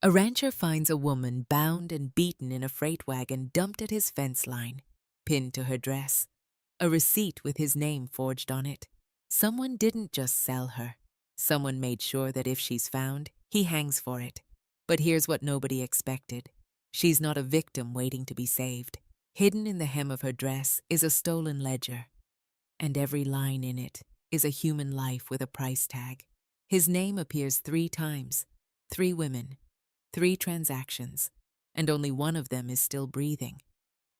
A rancher finds a woman bound and beaten in a freight wagon dumped at his fence line, pinned to her dress, a receipt with his name forged on it. Someone didn't just sell her. Someone made sure that if she's found, he hangs for it. But here's what nobody expected. She's not a victim waiting to be saved. Hidden in the hem of her dress is a stolen ledger, and every line in it is a human life with a price tag. His name appears 3 times, 3 women, 3 transactions, and only one of them is still breathing.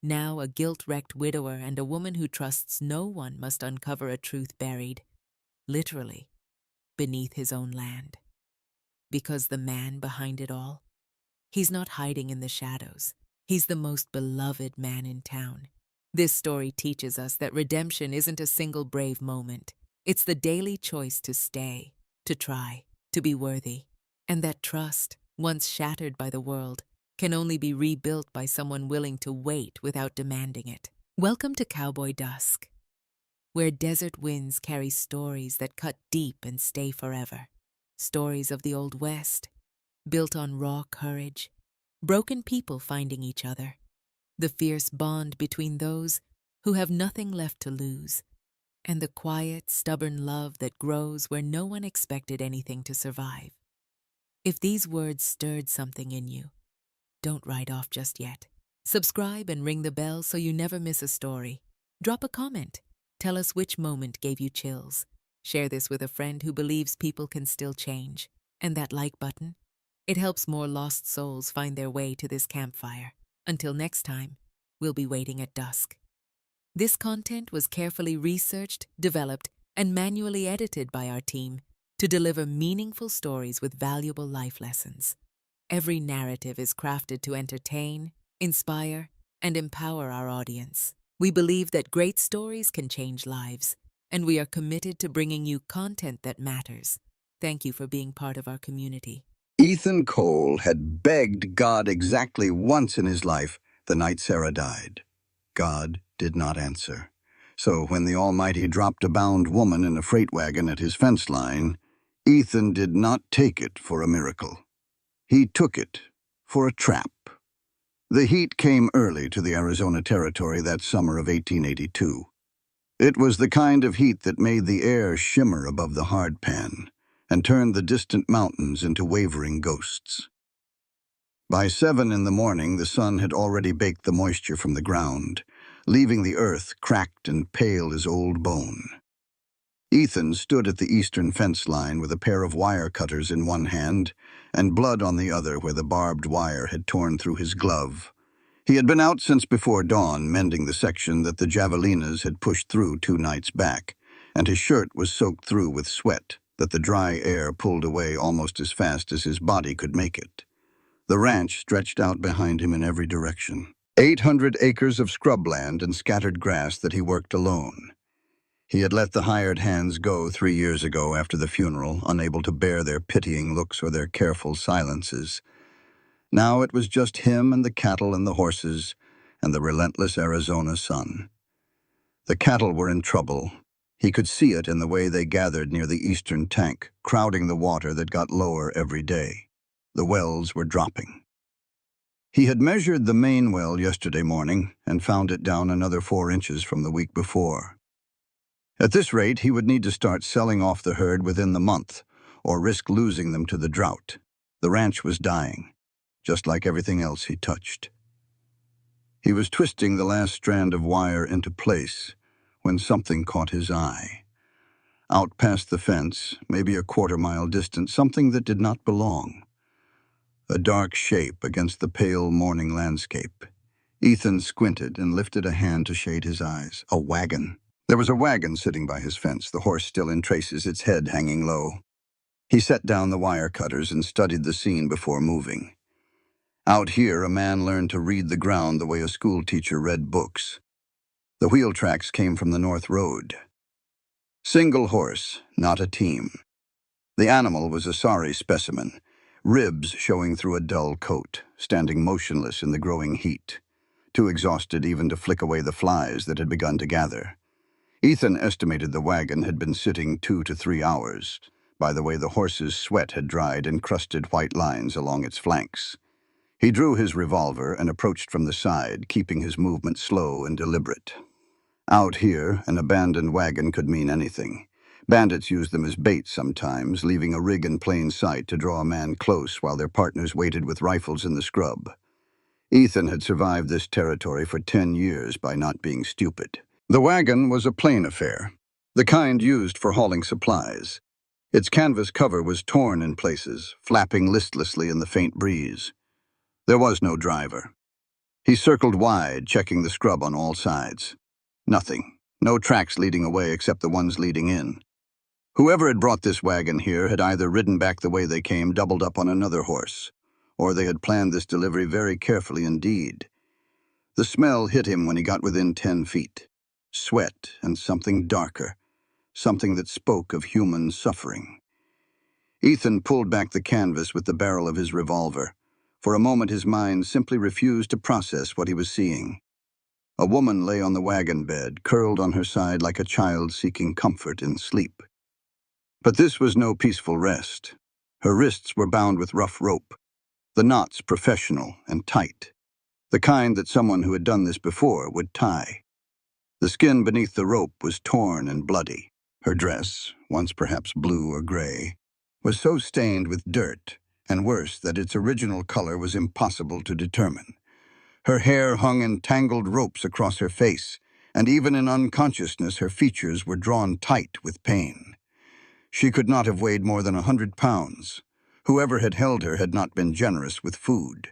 Now a guilt-wrecked widower and a woman who trusts no one must uncover a truth buried, literally, beneath his own land. Because the man behind it all, he's not hiding in the shadows. He's the most beloved man in town. This story teaches us that redemption isn't a single brave moment. It's the daily choice to stay, to try, to be worthy. And that trust, once shattered by the world, can only be rebuilt by someone willing to wait without demanding it. Welcome to Cowboy Dusk, where desert winds carry stories that cut deep and stay forever. Stories of the Old West, built on raw courage, broken people finding each other, the fierce bond between those who have nothing left to lose, and the quiet, stubborn love that grows where no one expected anything to survive. If these words stirred something in you, don't write off just yet. Subscribe and ring the bell so you never miss a story. Drop a comment. Tell us which moment gave you chills. Share this with a friend who believes people can still change. And that like button? It helps more lost souls find their way to this campfire. Until next time, we'll be waiting at dusk. This content was carefully researched, developed, and manually edited by our team to deliver meaningful stories with valuable life lessons. Every narrative is crafted to entertain, inspire, and empower our audience. We believe that great stories can change lives, and we are committed to bringing you content that matters. Thank you for being part of our community. Ethan Cole had begged God exactly once in his life the night Sarah died. God did not answer. So when the Almighty dropped a bound woman in a freight wagon at his fence line, Ethan did not take it for a miracle. He took it for a trap. The heat came early to the Arizona Territory that summer of 1882. It was the kind of heat that made the air shimmer above the hard pan and turned the distant mountains into wavering ghosts. By 7 in the morning, the sun had already baked the moisture from the ground, leaving the earth cracked and pale as old bone. Ethan stood at the eastern fence line with a pair of wire cutters in one hand and blood on the other where the barbed wire had torn through his glove. He had been out since before dawn, mending the section that the javelinas had pushed through 2 nights back, and his shirt was soaked through with sweat that the dry air pulled away almost as fast as his body could make it. The ranch stretched out behind him in every direction. 800 acres of scrubland and scattered grass that he worked alone. He had let the hired hands go 3 years ago after the funeral, unable to bear their pitying looks or their careful silences. Now it was just him and the cattle and the horses and the relentless Arizona sun. The cattle were in trouble. He could see it in the way they gathered near the eastern tank, crowding the water that got lower every day. The wells were dropping. He had measured the main well yesterday morning and found it down another 4 inches from the week before. At this rate, he would need to start selling off the herd within the month, or risk losing them to the drought. The ranch was dying, just like everything else he touched. He was twisting the last strand of wire into place when something caught his eye. Out past the fence, maybe a quarter-mile distant, something that did not belong. A dark shape against the pale morning landscape. Ethan squinted and lifted a hand to shade his eyes. A wagon. There was a wagon sitting by his fence, the horse still in traces, its head hanging low. He set down the wire cutters and studied the scene before moving. Out here, a man learned to read the ground the way a schoolteacher read books. The wheel tracks came from the north road. Single horse, not a team. The animal was a sorry specimen, ribs showing through a dull coat, standing motionless in the growing heat, too exhausted even to flick away the flies that had begun to gather. Ethan estimated the wagon had been sitting 2 to 3 hours, by the way the horse's sweat had dried in crusted white lines along its flanks. He drew his revolver and approached from the side, keeping his movement slow and deliberate. Out here, an abandoned wagon could mean anything. Bandits used them as bait sometimes, leaving a rig in plain sight to draw a man close while their partners waited with rifles in the scrub. Ethan had survived this territory for 10 years by not being stupid. The wagon was a plain affair, the kind used for hauling supplies. Its canvas cover was torn in places, flapping listlessly in the faint breeze. There was no driver. He circled wide, checking the scrub on all sides. Nothing. No tracks leading away except the ones leading in. Whoever had brought this wagon here had either ridden back the way they came, doubled up on another horse, or they had planned this delivery very carefully indeed. The smell hit him when he got within 10 feet. Sweat and something darker, something that spoke of human suffering. Ethan pulled back the canvas with the barrel of his revolver. For a moment his mind simply refused to process what he was seeing. A woman lay on the wagon bed, curled on her side like a child seeking comfort in sleep. But this was no peaceful rest. Her wrists were bound with rough rope, the knots professional and tight, the kind that someone who had done this before would tie. The skin beneath the rope was torn and bloody. Her dress, once perhaps blue or gray, was so stained with dirt, and worse, that its original color was impossible to determine. Her hair hung in tangled ropes across her face, and even in unconsciousness her features were drawn tight with pain. She could not have weighed more than 100 pounds. Whoever had held her had not been generous with food.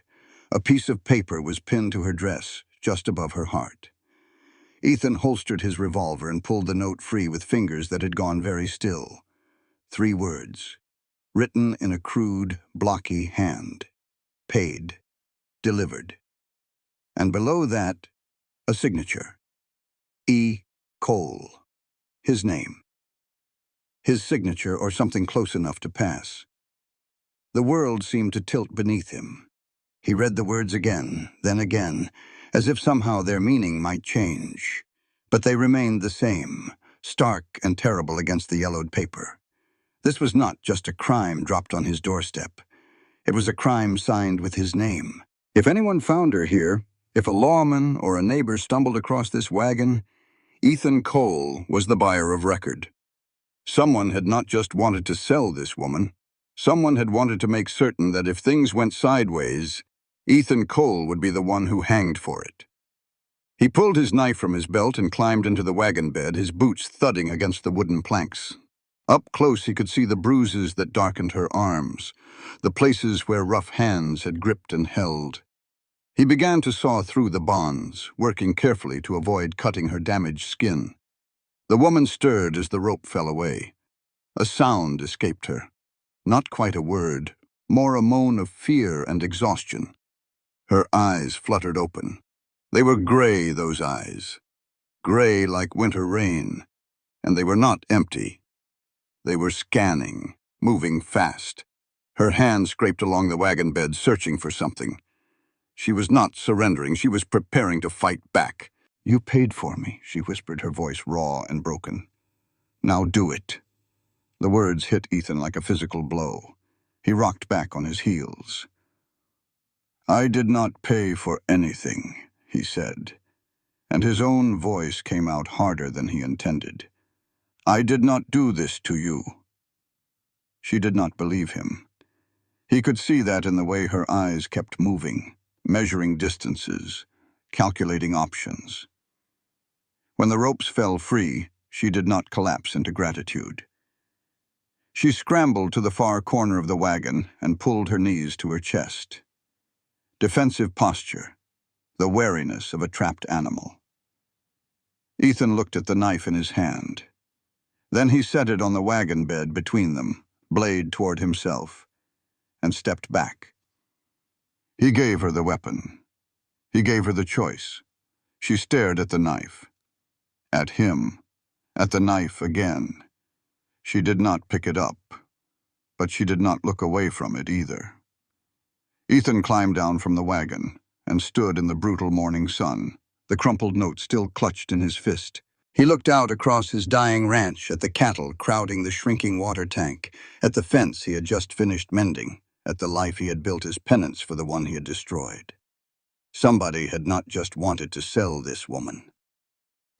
A piece of paper was pinned to her dress, just above her heart. Ethan holstered his revolver and pulled the note free with fingers that had gone very still. 3 words, written in a crude, blocky hand. Paid. Delivered. And below that, a signature. E. Cole. His name. His signature, or something close enough to pass. The world seemed to tilt beneath him. He read the words again, then again, as if somehow their meaning might change. But they remained the same, stark and terrible against the yellowed paper. This was not just a crime dropped on his doorstep. It was a crime signed with his name. If anyone found her here, if a lawman or a neighbor stumbled across this wagon, Ethan Cole was the buyer of record. Someone had not just wanted to sell this woman. Someone had wanted to make certain that if things went sideways, Ethan Cole would be the one who hanged for it. He pulled his knife from his belt and climbed into the wagon bed, his boots thudding against the wooden planks. Up close he could see the bruises that darkened her arms, the places where rough hands had gripped and held. He began to saw through the bonds, working carefully to avoid cutting her damaged skin. The woman stirred as the rope fell away. A sound escaped her. Not quite a word, more a moan of fear and exhaustion. Her eyes fluttered open. They were gray, those eyes. Gray like winter rain. And they were not empty. They were scanning, moving fast. Her hand scraped along the wagon bed, searching for something. She was not surrendering. She was preparing to fight back. "You paid for me," she whispered, her voice raw and broken. "Now do it." The words hit Ethan like a physical blow. He rocked back on his heels. "I did not pay for anything," he said, and his own voice came out harder than he intended. "I did not do this to you." She did not believe him. He could see that in the way her eyes kept moving, measuring distances, calculating options. When the ropes fell free, she did not collapse into gratitude. She scrambled to the far corner of the wagon and pulled her knees to her chest. Defensive posture, the wariness of a trapped animal. Ethan looked at the knife in his hand. Then he set it on the wagon bed between them, blade toward himself, and stepped back. He gave her the weapon. He gave her the choice. She stared at the knife. At him. At the knife again. She did not pick it up, but she did not look away from it either. Ethan climbed down from the wagon and stood in the brutal morning sun, the crumpled note still clutched in his fist. He looked out across his dying ranch at the cattle crowding the shrinking water tank, at the fence he had just finished mending, at the life he had built as penance for the one he had destroyed. Somebody had not just wanted to sell this woman.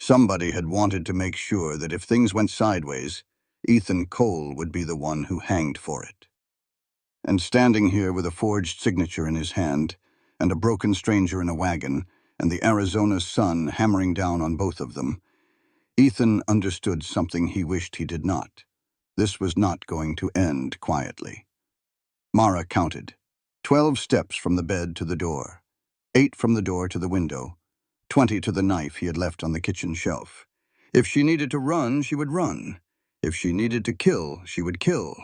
Somebody had wanted to make sure that if things went sideways, Ethan Cole would be the one who hanged for it. And standing here with a forged signature in his hand, and a broken stranger in a wagon, and the Arizona sun hammering down on both of them, Ethan understood something he wished he did not. This was not going to end quietly. Mara counted. 12 steps from the bed to the door, 8 from the door to the window, 20 to the knife he had left on the kitchen shelf. If she needed to run, she would run. If she needed to kill, she would kill.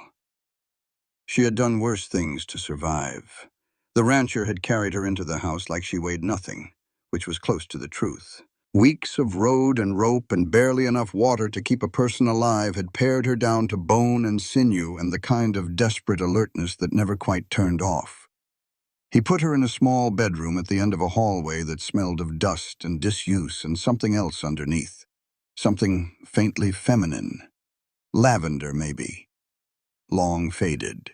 She had done worse things to survive. The rancher had carried her into the house like she weighed nothing, which was close to the truth. Weeks of road and rope and barely enough water to keep a person alive had pared her down to bone and sinew and the kind of desperate alertness that never quite turned off. He put her in a small bedroom at the end of a hallway that smelled of dust and disuse and something else underneath. Something faintly feminine. Lavender, maybe. Long faded.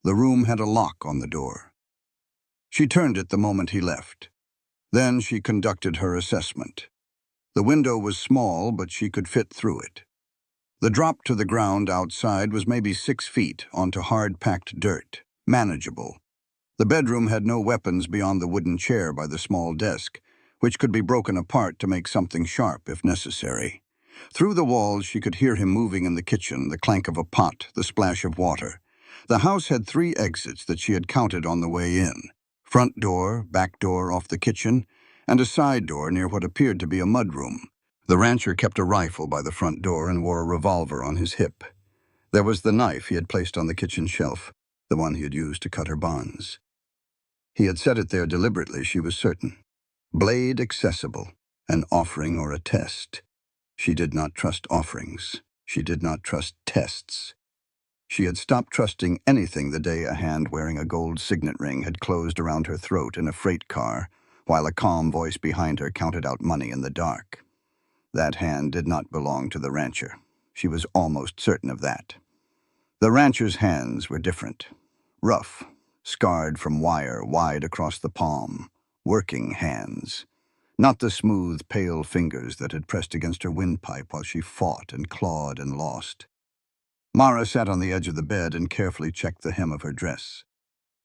The room had a lock on the door. She turned it the moment he left. Then she conducted her assessment. The window was small, but she could fit through it. The drop to the ground outside was maybe 6 feet onto hard-packed dirt. Manageable. The bedroom had no weapons beyond the wooden chair by the small desk, which could be broken apart to make something sharp if necessary. Through the walls she could hear him moving in the kitchen, the clank of a pot, the splash of water. The house had 3 exits that she had counted on the way in. Front door, back door off the kitchen, and a side door near what appeared to be a mudroom. The rancher kept a rifle by the front door and wore a revolver on his hip. There was the knife he had placed on the kitchen shelf, the one he had used to cut her bonds. He had set it there deliberately, she was certain. Blade accessible, an offering or a test. She did not trust offerings. She did not trust tests. She had stopped trusting anything the day a hand wearing a gold signet ring had closed around her throat in a freight car, while a calm voice behind her counted out money in the dark. That hand did not belong to the rancher. She was almost certain of that. The rancher's hands were different. Rough, scarred from wire wide across the palm. Working hands. Not the smooth, pale fingers that had pressed against her windpipe while she fought and clawed and lost. Mara sat on the edge of the bed and carefully checked the hem of her dress.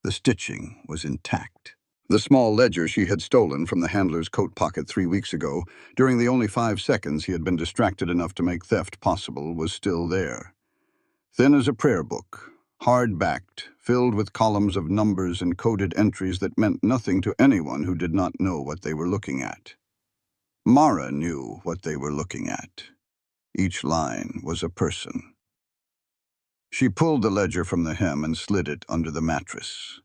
The stitching was intact. The small ledger she had stolen from the handler's coat pocket 3 weeks ago, during the only 5 seconds he had been distracted enough to make theft possible, was still there. Thin as a prayer book, hard-backed, filled with columns of numbers and coded entries that meant nothing to anyone who did not know what they were looking at. Mara knew what they were looking at. Each line was a person. She pulled the ledger from the hem and slid it under the mattress.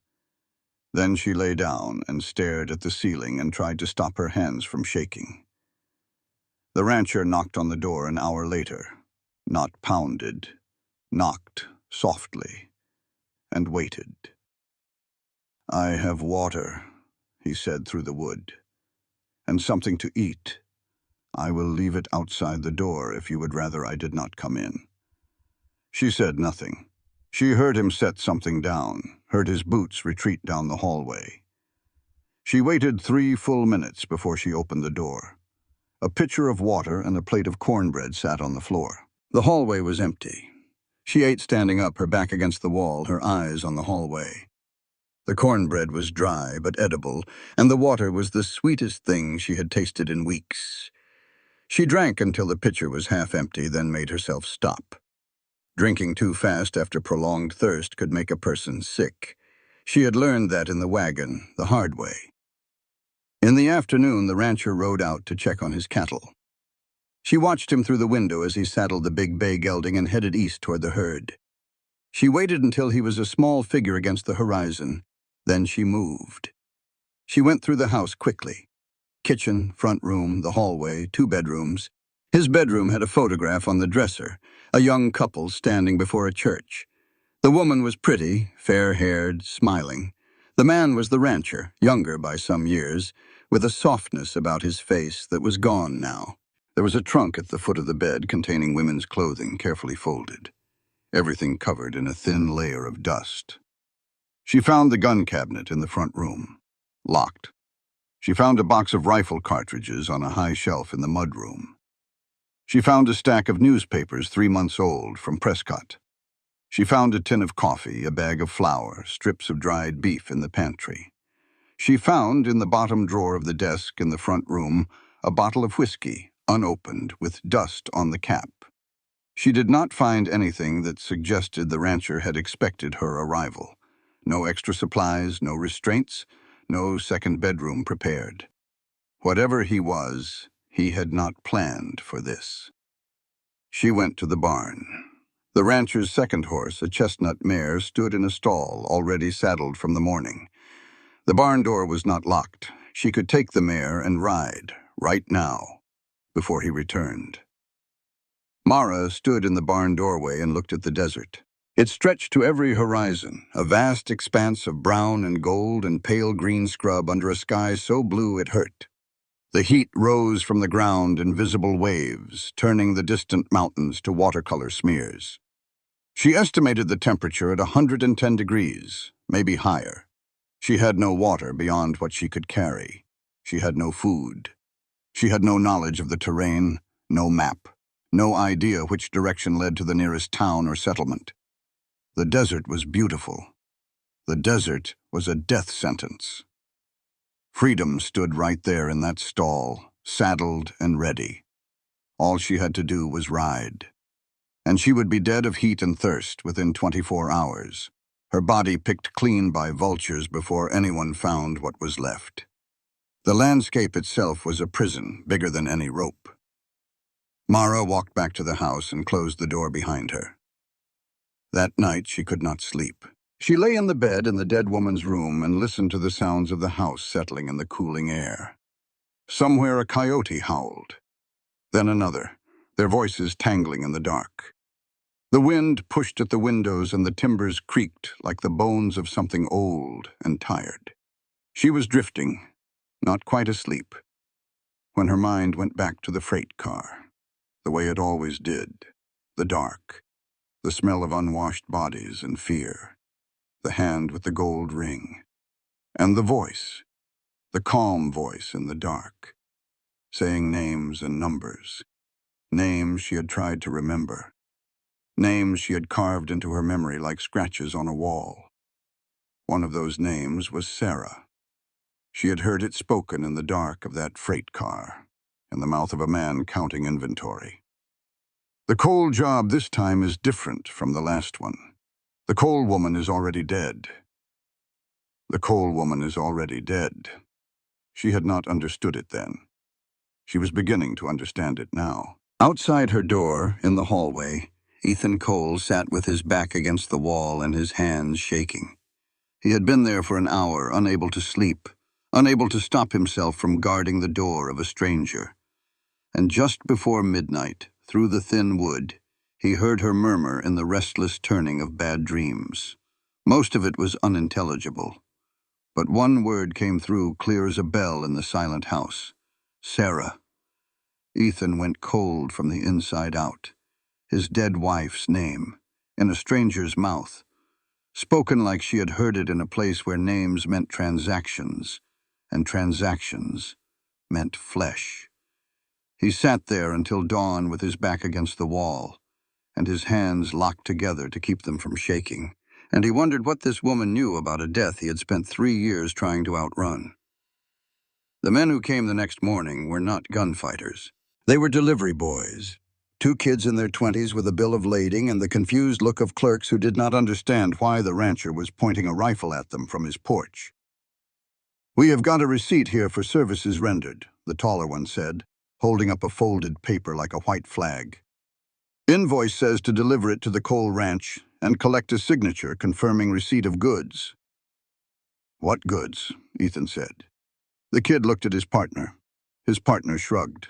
Then she lay down and stared at the ceiling and tried to stop her hands from shaking. The rancher knocked on the door an hour later. Not pounded. Knocked softly and waited. "I have water," he said through the wood, "and something to eat. I will leave it outside the door if you would rather I did not come in." She said nothing. She heard him set something down, heard his boots retreat down the hallway. She waited 3 full minutes before she opened the door. A pitcher of water and a plate of cornbread sat on the floor. The hallway was empty. She ate standing up, her back against the wall, her eyes on the hallway. The cornbread was dry but edible, and the water was the sweetest thing she had tasted in weeks. She drank until the pitcher was half empty, then made herself stop. Drinking too fast after prolonged thirst could make a person sick. She had learned that in the wagon, the hard way. In the afternoon, the rancher rode out to check on his cattle. She watched him through the window as he saddled the big bay gelding and headed east toward the herd. She waited until he was a small figure against the horizon. Then she moved. She went through the house quickly. Kitchen, front room, the hallway, 2 bedrooms. His bedroom had a photograph on the dresser, a young couple standing before a church. The woman was pretty, fair-haired, smiling. The man was the rancher, younger by some years, with a softness about his face that was gone now. There was a trunk at the foot of the bed containing women's clothing carefully folded, everything covered in a thin layer of dust. She found the gun cabinet in the front room, locked. She found a box of rifle cartridges on a high shelf in the mudroom. She found a stack of newspapers 3 months old from Prescott. She found a tin of coffee, a bag of flour, strips of dried beef in the pantry. She found in the bottom drawer of the desk in the front room a bottle of whiskey, unopened, with dust on the cap. She did not find anything that suggested the rancher had expected her arrival. No extra supplies, no restraints, no second bedroom prepared. Whatever he was, he had not planned for this. She went to the barn. The rancher's second horse, a chestnut mare, stood in a stall, already saddled from the morning. The barn door was not locked. She could take the mare and ride, right now, before he returned. Mara stood in the barn doorway and looked at the desert. It stretched to every horizon, a vast expanse of brown and gold and pale green scrub under a sky so blue it hurt. The heat rose from the ground in visible waves, turning the distant mountains to watercolor smears. She estimated the temperature at 110 degrees, maybe higher. She had no water beyond what she could carry. She had no food. She had no knowledge of the terrain, no map, no idea which direction led to the nearest town or settlement. The desert was beautiful. The desert was a death sentence. Freedom stood right there in that stall, saddled and ready. All she had to do was ride. And she would be dead of heat and thirst within 24 hours, her body picked clean by vultures before anyone found what was left. The landscape itself was a prison, bigger than any rope. Mara walked back to the house and closed the door behind her. That night she could not sleep. She lay in the bed in the dead woman's room and listened to the sounds of the house settling in the cooling air. Somewhere a coyote howled. Then another, their voices tangling in the dark. The wind pushed at the windows and the timbers creaked like the bones of something old and tired. She was drifting, not quite asleep, when her mind went back to the freight car, the way it always did, the dark, the smell of unwashed bodies and fear, the hand with the gold ring, and the voice, the calm voice in the dark, saying names and numbers, names she had tried to remember, names she had carved into her memory like scratches on a wall. One of those names was Sarah. She had heard it spoken in the dark of that freight car, in the mouth of a man counting inventory. The coal job this time is different from the last one. The coal woman is already dead. The coal woman is already dead. She had not understood it then. She was beginning to understand it now. Outside her door, in the hallway, Ethan Cole sat with his back against the wall and his hands shaking. He had been there for an hour, unable to sleep, unable to stop himself from guarding the door of a stranger. And just before midnight, through the thin wood, he heard her murmur in the restless turning of bad dreams. Most of it was unintelligible, but one word came through clear as a bell in the silent house. Sarah. Ethan went cold from the inside out. His dead wife's name, in a stranger's mouth, spoken like she had heard it in a place where names meant transactions, and transactions meant flesh. He sat there until dawn with his back against the wall, and his hands locked together to keep them from shaking, and he wondered what this woman knew about a death he had spent 3 years trying to outrun. The men who came the next morning were not gunfighters. They were delivery boys. 2 kids in their 20s with a bill of lading and the confused look of clerks who did not understand why the rancher was pointing a rifle at them from his porch. "We have got a receipt here for services rendered," the taller one said, holding up a folded paper like a white flag. "Invoice says to deliver it to the coal ranch and collect a signature confirming receipt of goods." "What goods?" Ethan said. The kid looked at his partner. His partner shrugged.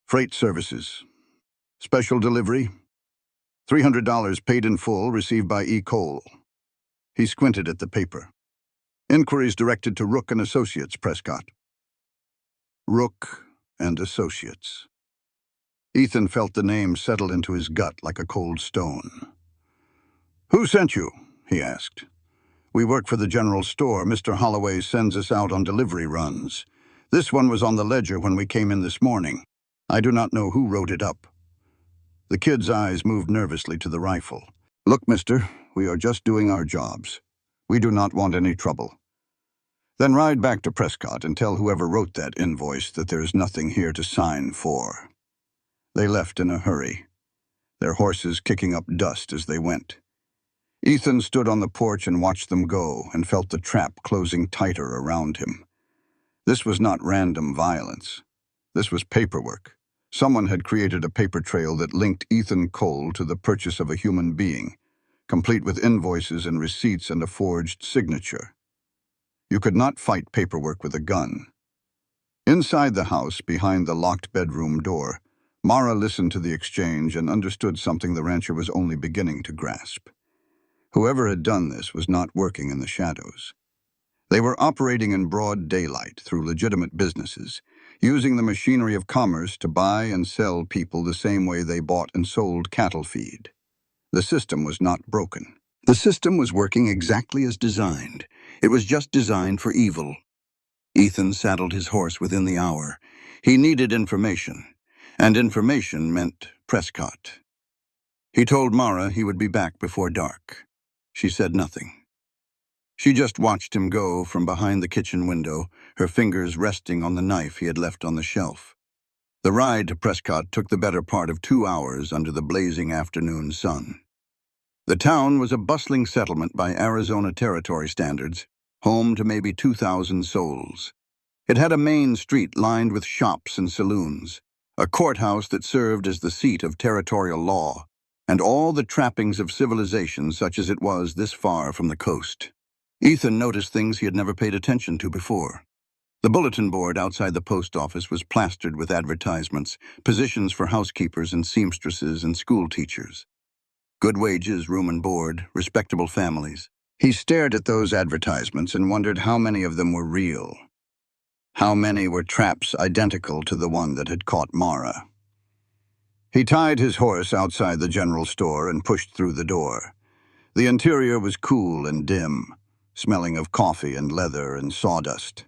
"Freight services. Special delivery. $300 paid in full, received by E. Cole." He squinted at the paper. "Inquiries directed to Rook and Associates, Prescott." Rook and Associates. Ethan felt the name settle into his gut like a cold stone. "Who sent you?" he asked. "We work for the general store. Mr. Holloway sends us out on delivery runs. This one was on the ledger when we came in this morning. I do not know who wrote it up." The kid's eyes moved nervously to the rifle. "Look, mister, we are just doing our jobs. We do not want any trouble. Then ride back to Prescott and tell whoever wrote that invoice that there is nothing here to sign for." They left in a hurry, their horses kicking up dust as they went. Ethan stood on the porch and watched them go and felt the trap closing tighter around him. This was not random violence. This was paperwork. Someone had created a paper trail that linked Ethan Cole to the purchase of a human being, complete with invoices and receipts and a forged signature. You could not fight paperwork with a gun. Inside the house, behind the locked bedroom door, Mara listened to the exchange and understood something the rancher was only beginning to grasp. Whoever had done this was not working in the shadows. They were operating in broad daylight through legitimate businesses, using the machinery of commerce to buy and sell people the same way they bought and sold cattle feed. The system was not broken. The system was working exactly as designed. It was just designed for evil. Ethan saddled his horse within the hour. He needed information, and information meant Prescott. He told Mara he would be back before dark. She said nothing. She just watched him go from behind the kitchen window, her fingers resting on the knife he had left on the shelf. The ride to Prescott took the better part of 2 hours under the blazing afternoon sun. The town was a bustling settlement by Arizona Territory standards, home to maybe 2,000 souls. It had a main street lined with shops and saloons, a courthouse that served as the seat of territorial law, and all the trappings of civilization such as it was this far from the coast. Ethan noticed things he had never paid attention to before. The bulletin board outside the post office was plastered with advertisements, positions for housekeepers and seamstresses and school teachers. Good wages, room and board, respectable families. He stared at those advertisements and wondered how many of them were real. How many were traps identical to the one that had caught Mara. He tied his horse outside the general store and pushed through the door. The interior was cool and dim, smelling of coffee and leather and sawdust.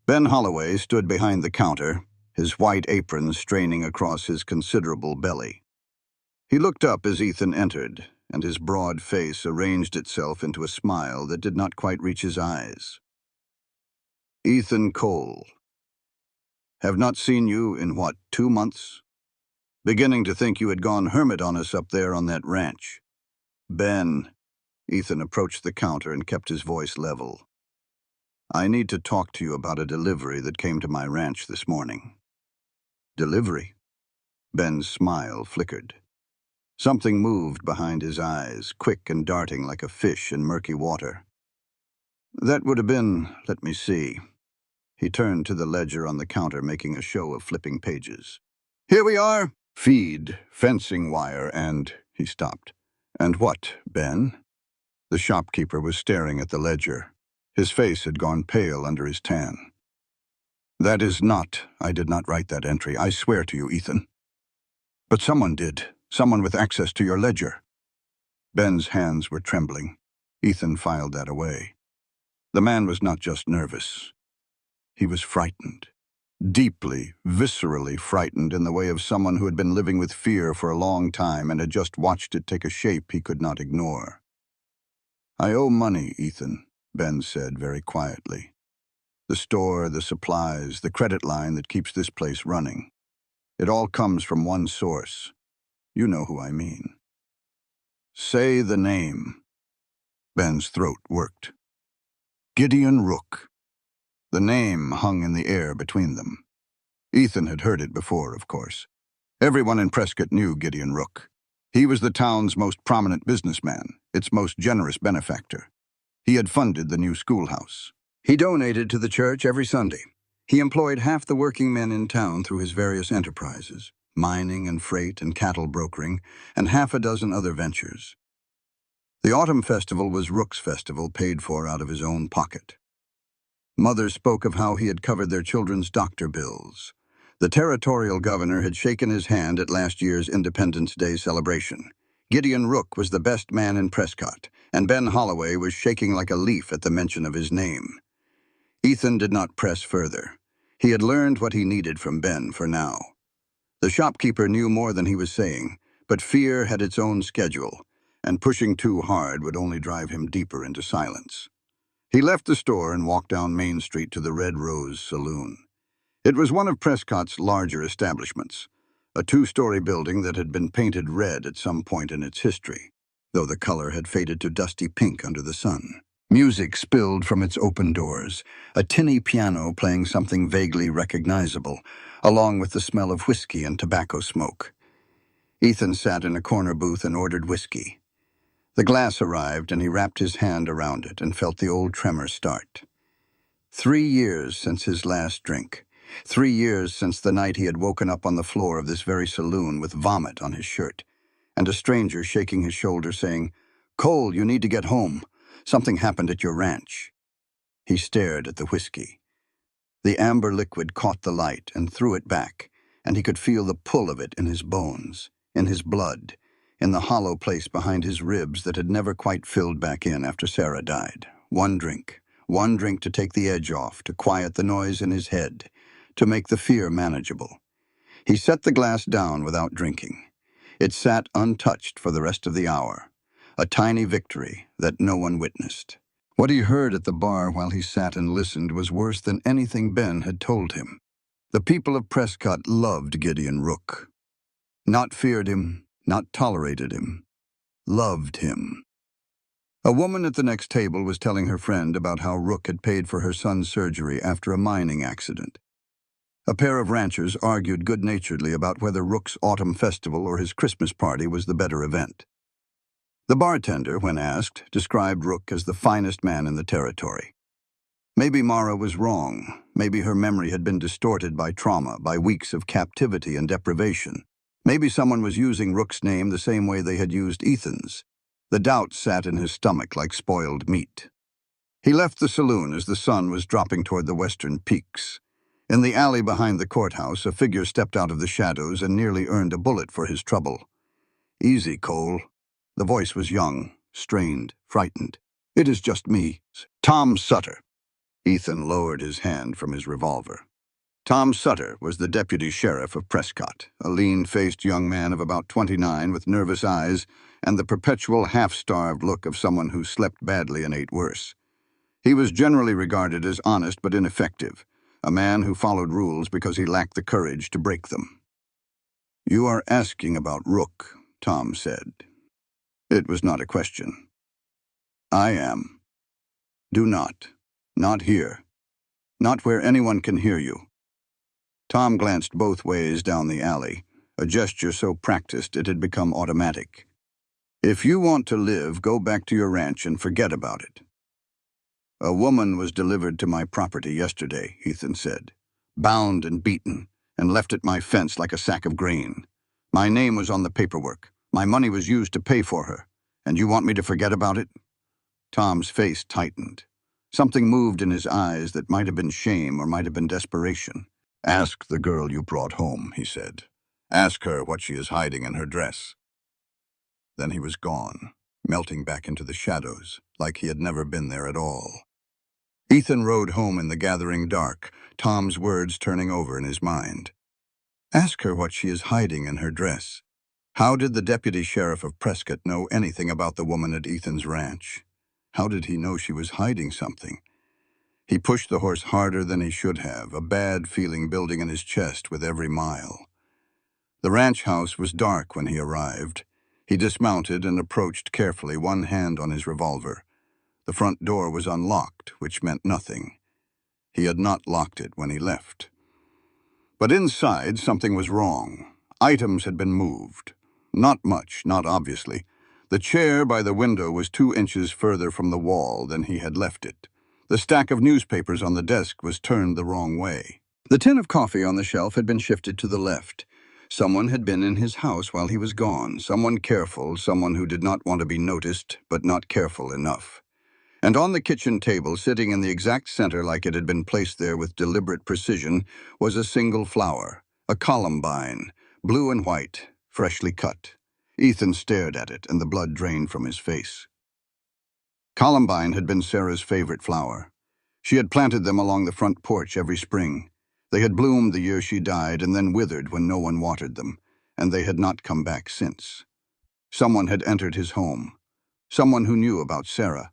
Ben Holloway stood behind the counter, his white apron straining across his considerable belly. He looked up as Ethan entered, and his broad face arranged itself into a smile that did not quite reach his eyes. "Ethan Cole. Have not seen you in, 2 months? Beginning to think you had gone hermit on us up there on that ranch." "Ben." Ethan approached the counter and kept his voice level. "I need to talk to you about a delivery that came to my ranch this morning." "Delivery?" Ben's smile flickered. Something moved behind his eyes, quick and darting like a fish in murky water. "That would have been, let me see." He turned to the ledger on the counter, making a show of flipping pages. "Here we are. Feed, fencing wire, and—" He stopped. "And what, Ben?" The shopkeeper was staring at the ledger. His face had gone pale under his tan. "That is not. I did not write that entry. I swear to you, Ethan." "But someone did. Someone with access to your ledger." Ben's hands were trembling. Ethan filed that away. The man was not just nervous. He was frightened. Deeply, viscerally frightened in the way of someone who had been living with fear for a long time and had just watched it take a shape he could not ignore. "I owe money, Ethan," Ben said very quietly. "The store, the supplies, the credit line that keeps this place running. It all comes from one source. You know who I mean." "Say the name." Ben's throat worked. "Gideon Rook." The name hung in the air between them. Ethan had heard it before, of course. Everyone in Prescott knew Gideon Rook. He was the town's most prominent businessman, its most generous benefactor. He had funded the new schoolhouse. He donated to the church every Sunday. He employed half the working men in town through his various enterprises, mining and freight and cattle brokering, and half a dozen other ventures. The autumn festival was Rook's festival, paid for out of his own pocket. Mother spoke of how he had covered their children's doctor bills. The territorial governor had shaken his hand at last year's Independence Day celebration. Gideon Rook was the best man in Prescott, and Ben Holloway was shaking like a leaf at the mention of his name. Ethan did not press further. He had learned what he needed from Ben for now. The shopkeeper knew more than he was saying, but fear had its own schedule, and pushing too hard would only drive him deeper into silence. He left the store and walked down Main Street to the Red Rose Saloon. It was one of Prescott's larger establishments, a two-story building that had been painted red at some point in its history, though the color had faded to dusty pink under the sun. Music spilled from its open doors, a tinny piano playing something vaguely recognizable, along with the smell of whiskey and tobacco smoke. Ethan sat in a corner booth and ordered whiskey. The glass arrived, and he wrapped his hand around it and felt the old tremor start. 3 years since his last drink. 3 years since the night he had woken up on the floor of this very saloon with vomit on his shirt, and a stranger shaking his shoulder saying, "Cole, you need to get home. Something happened at your ranch." He stared at the whiskey. The amber liquid caught the light and threw it back, and he could feel the pull of it in his bones, in his blood, in the hollow place behind his ribs that had never quite filled back in after Sarah died. One drink to take the edge off, to quiet the noise in his head, to make the fear manageable. He set the glass down without drinking. It sat untouched for the rest of the hour, a tiny victory that no one witnessed. What he heard at the bar while he sat and listened was worse than anything Ben had told him. The people of Prescott loved Gideon Rook. Not feared him, not tolerated him, loved him. A woman at the next table was telling her friend about how Rook had paid for her son's surgery after a mining accident. A pair of ranchers argued good-naturedly about whether Rook's autumn festival or his Christmas party was the better event. The bartender, when asked, described Rook as the finest man in the territory. Maybe Mara was wrong. Maybe her memory had been distorted by trauma, by weeks of captivity and deprivation. Maybe someone was using Rook's name the same way they had used Ethan's. The doubt sat in his stomach like spoiled meat. He left the saloon as the sun was dropping toward the western peaks. In the alley behind the courthouse, a figure stepped out of the shadows and nearly earned a bullet for his trouble. "Easy, Cole." The voice was young, strained, frightened. "It is just me. Tom Sutter." Ethan lowered his hand from his revolver. Tom Sutter was the deputy sheriff of Prescott, a lean-faced young man of about 29 with nervous eyes and the perpetual half-starved look of someone who slept badly and ate worse. He was generally regarded as honest but ineffective, a man who followed rules because he lacked the courage to break them. "You are asking about Rook," Tom said. It was not a question. "I am. Do not. Not here. Not where anyone can hear you." Tom glanced both ways down the alley, a gesture so practiced it had become automatic. "If you want to live, go back to your ranch and forget about it." "A woman was delivered to my property yesterday," Ethan said, "bound and beaten, and left at my fence like a sack of grain. My name was on the paperwork. My money was used to pay for her. And you want me to forget about it?" Tom's face tightened. Something moved in his eyes that might have been shame or might have been desperation. "Ask the girl you brought home," he said. "Ask her what she is hiding in her dress." Then he was gone, melting back into the shadows, like he had never been there at all. Ethan rode home in the gathering dark, Tom's words turning over in his mind. Ask her what she is hiding in her dress. How did the deputy sheriff of Prescott know anything about the woman at Ethan's ranch? How did he know she was hiding something? He pushed the horse harder than he should have, a bad feeling building in his chest with every mile. The ranch house was dark when he arrived. He dismounted and approached carefully, one hand on his revolver. The front door was unlocked, which meant nothing. He had not locked it when he left. But inside, something was wrong. Items had been moved. Not much, not obviously. The chair by the window was 2 inches further from the wall than he had left it. The stack of newspapers on the desk was turned the wrong way. The tin of coffee on the shelf had been shifted to the left. Someone had been in his house while he was gone, someone careful, someone who did not want to be noticed, but not careful enough. And on the kitchen table, sitting in the exact center like it had been placed there with deliberate precision, was a single flower, A columbine, blue and white, freshly cut. Ethan stared at it, and the blood drained from his face. Columbine had been Sarah's favorite flower. She had planted them along the front porch every spring. They had bloomed the year she died and then withered when no one watered them, and they had not come back since. Someone had entered his home. Someone who knew about Sarah.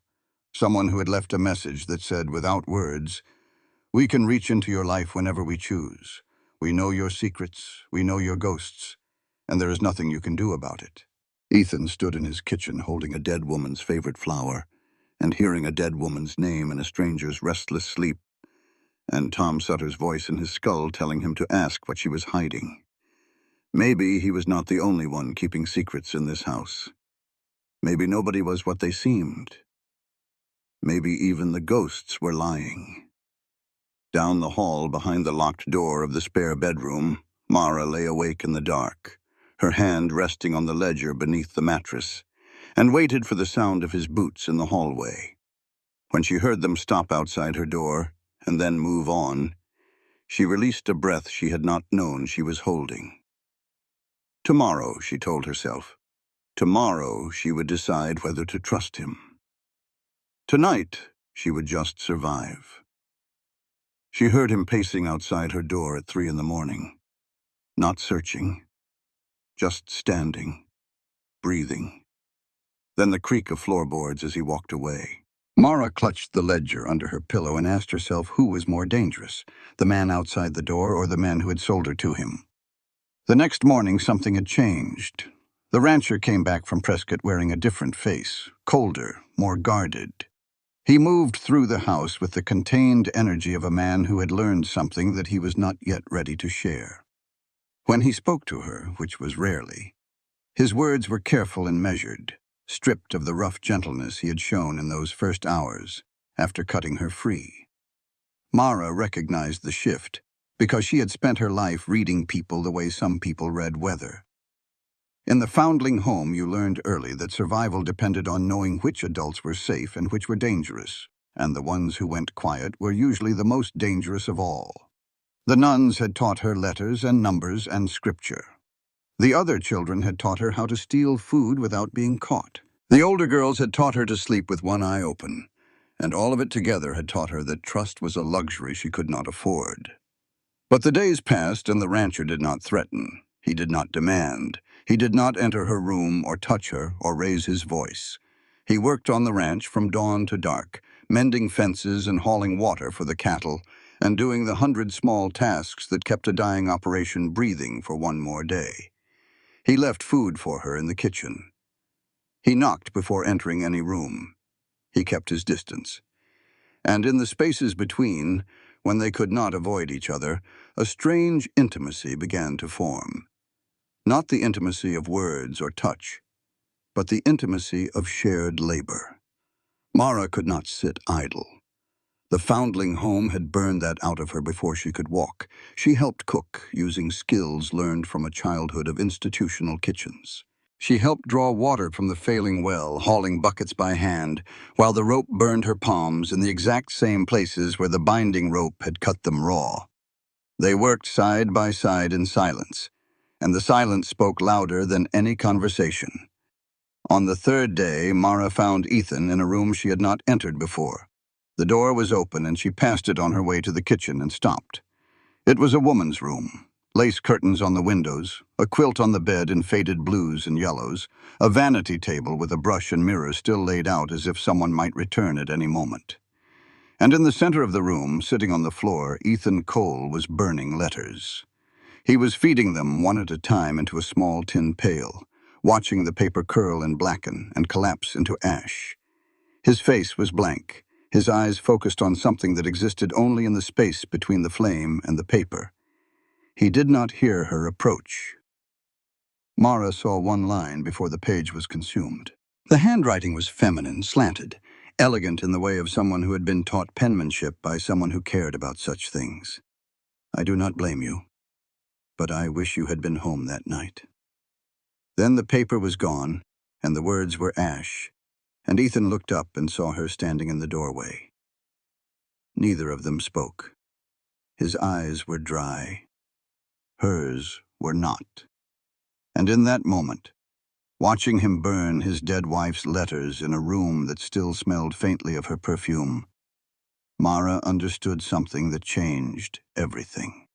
Someone who had left a message that said, without words, "We can reach into your life whenever we choose. We know your secrets, we know your ghosts, and there is nothing you can do about it." Ethan stood in his kitchen holding a dead woman's favorite flower, and hearing a dead woman's name in a stranger's restless sleep, and Tom Sutter's voice in his skull telling him to ask what she was hiding. Maybe he was not the only one keeping secrets in this house. Maybe nobody was what they seemed. Maybe even the ghosts were lying. Down the hall, behind the locked door of the spare bedroom, Mara lay awake in the dark, her hand resting on the ledger beneath the mattress, and waited for the sound of his boots in the hallway. When she heard them stop outside her door, and then move on, she released a breath she had not known she was holding. Tomorrow, she told herself. Tomorrow she would decide whether to trust him. Tonight, she would just survive. She heard him pacing outside her door at 3 a.m, not searching, just standing, breathing. Then the creak of floorboards as he walked away. Mara clutched the ledger under her pillow and asked herself who was more dangerous, the man outside the door or the men who had sold her to him. The next morning, something had changed. The rancher came back from Prescott wearing a different face, colder, more guarded. He moved through the house with the contained energy of a man who had learned something that he was not yet ready to share. When he spoke to her, which was rarely, his words were careful and measured, stripped of the rough gentleness he had shown in those first hours after cutting her free. Mara recognized the shift because she had spent her life reading people the way some people read weather. In the foundling home, you learned early that survival depended on knowing which adults were safe and which were dangerous, and the ones who went quiet were usually the most dangerous of all. The nuns had taught her letters and numbers and scripture. The other children had taught her how to steal food without being caught. The older girls had taught her to sleep with one eye open, and all of it together had taught her that trust was a luxury she could not afford. But the days passed, and the rancher did not threaten. He did not demand. He did not enter her room or touch her or raise his voice. He worked on the ranch from dawn to dark, mending fences and hauling water for the cattle, and doing the 100 small tasks that kept a dying operation breathing for one more day. He left food for her in the kitchen. He knocked before entering any room. He kept his distance. And in the spaces between, when they could not avoid each other, a strange intimacy began to form. Not the intimacy of words or touch, but the intimacy of shared labor. Mara could not sit idle. The foundling home had burned that out of her before she could walk. She helped cook, using skills learned from a childhood of institutional kitchens. She helped draw water from the failing well, hauling buckets by hand, while the rope burned her palms in the exact same places where the binding rope had cut them raw. They worked side by side in silence, and the silence spoke louder than any conversation. On the third day, Mara found Ethan in a room she had not entered before. The door was open, and she passed it on her way to the kitchen and stopped. It was a woman's room. Lace curtains on the windows, a quilt on the bed in faded blues and yellows, a vanity table with a brush and mirror still laid out as if someone might return at any moment. And in the center of the room, sitting on the floor, Ethan Cole was burning letters. He was feeding them one at a time into a small tin pail, watching the paper curl and blacken and collapse into ash. His face was blank, his eyes focused on something that existed only in the space between the flame and the paper. He did not hear her approach. Mara saw one line before the page was consumed. The handwriting was feminine, slanted, elegant in the way of someone who had been taught penmanship by someone who cared about such things. "I do not blame you, but I wish you had been home that night." Then the paper was gone, and the words were ash, and Ethan looked up and saw her standing in the doorway. Neither of them spoke. His eyes were dry. Hers were not. And in that moment, watching him burn his dead wife's letters in a room that still smelled faintly of her perfume, Mara understood something that changed everything.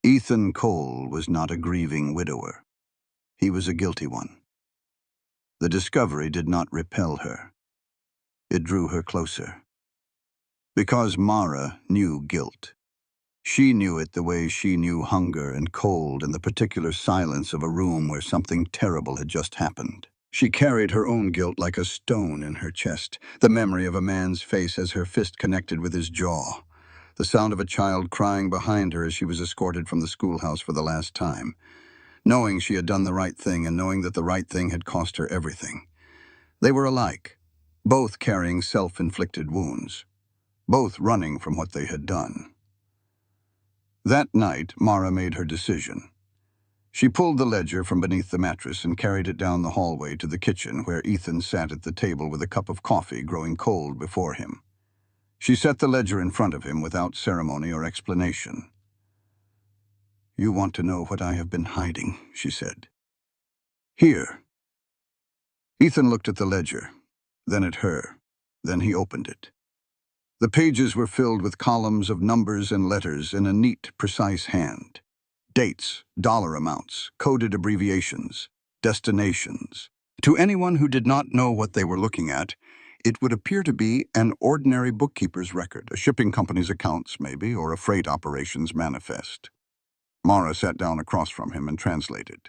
Ethan Cole was not a grieving widower. He was a guilty one. The discovery did not repel her. It drew her closer. Because Mara knew guilt. She knew it the way she knew hunger and cold and the particular silence of a room where something terrible had just happened. She carried her own guilt like a stone in her chest, the memory of a man's face as her fist connected with his jaw, the sound of a child crying behind her as she was escorted from the schoolhouse for the last time, knowing she had done the right thing and knowing that the right thing had cost her everything. They were alike, both carrying self-inflicted wounds, both running from what they had done. That night, Mara made her decision. She pulled the ledger from beneath the mattress and carried it down the hallway to the kitchen where Ethan sat at the table with a cup of coffee growing cold before him. She set the ledger in front of him without ceremony or explanation. "You want to know what I have been hiding," she said. "Here." Ethan looked at the ledger, then at her, then he opened it. The pages were filled with columns of numbers and letters in a neat, precise hand. Dates, dollar amounts, coded abbreviations, destinations. To anyone who did not know what they were looking at, it would appear to be an ordinary bookkeeper's record, a shipping company's accounts, maybe, or a freight operations manifest. Mara sat down across from him and translated.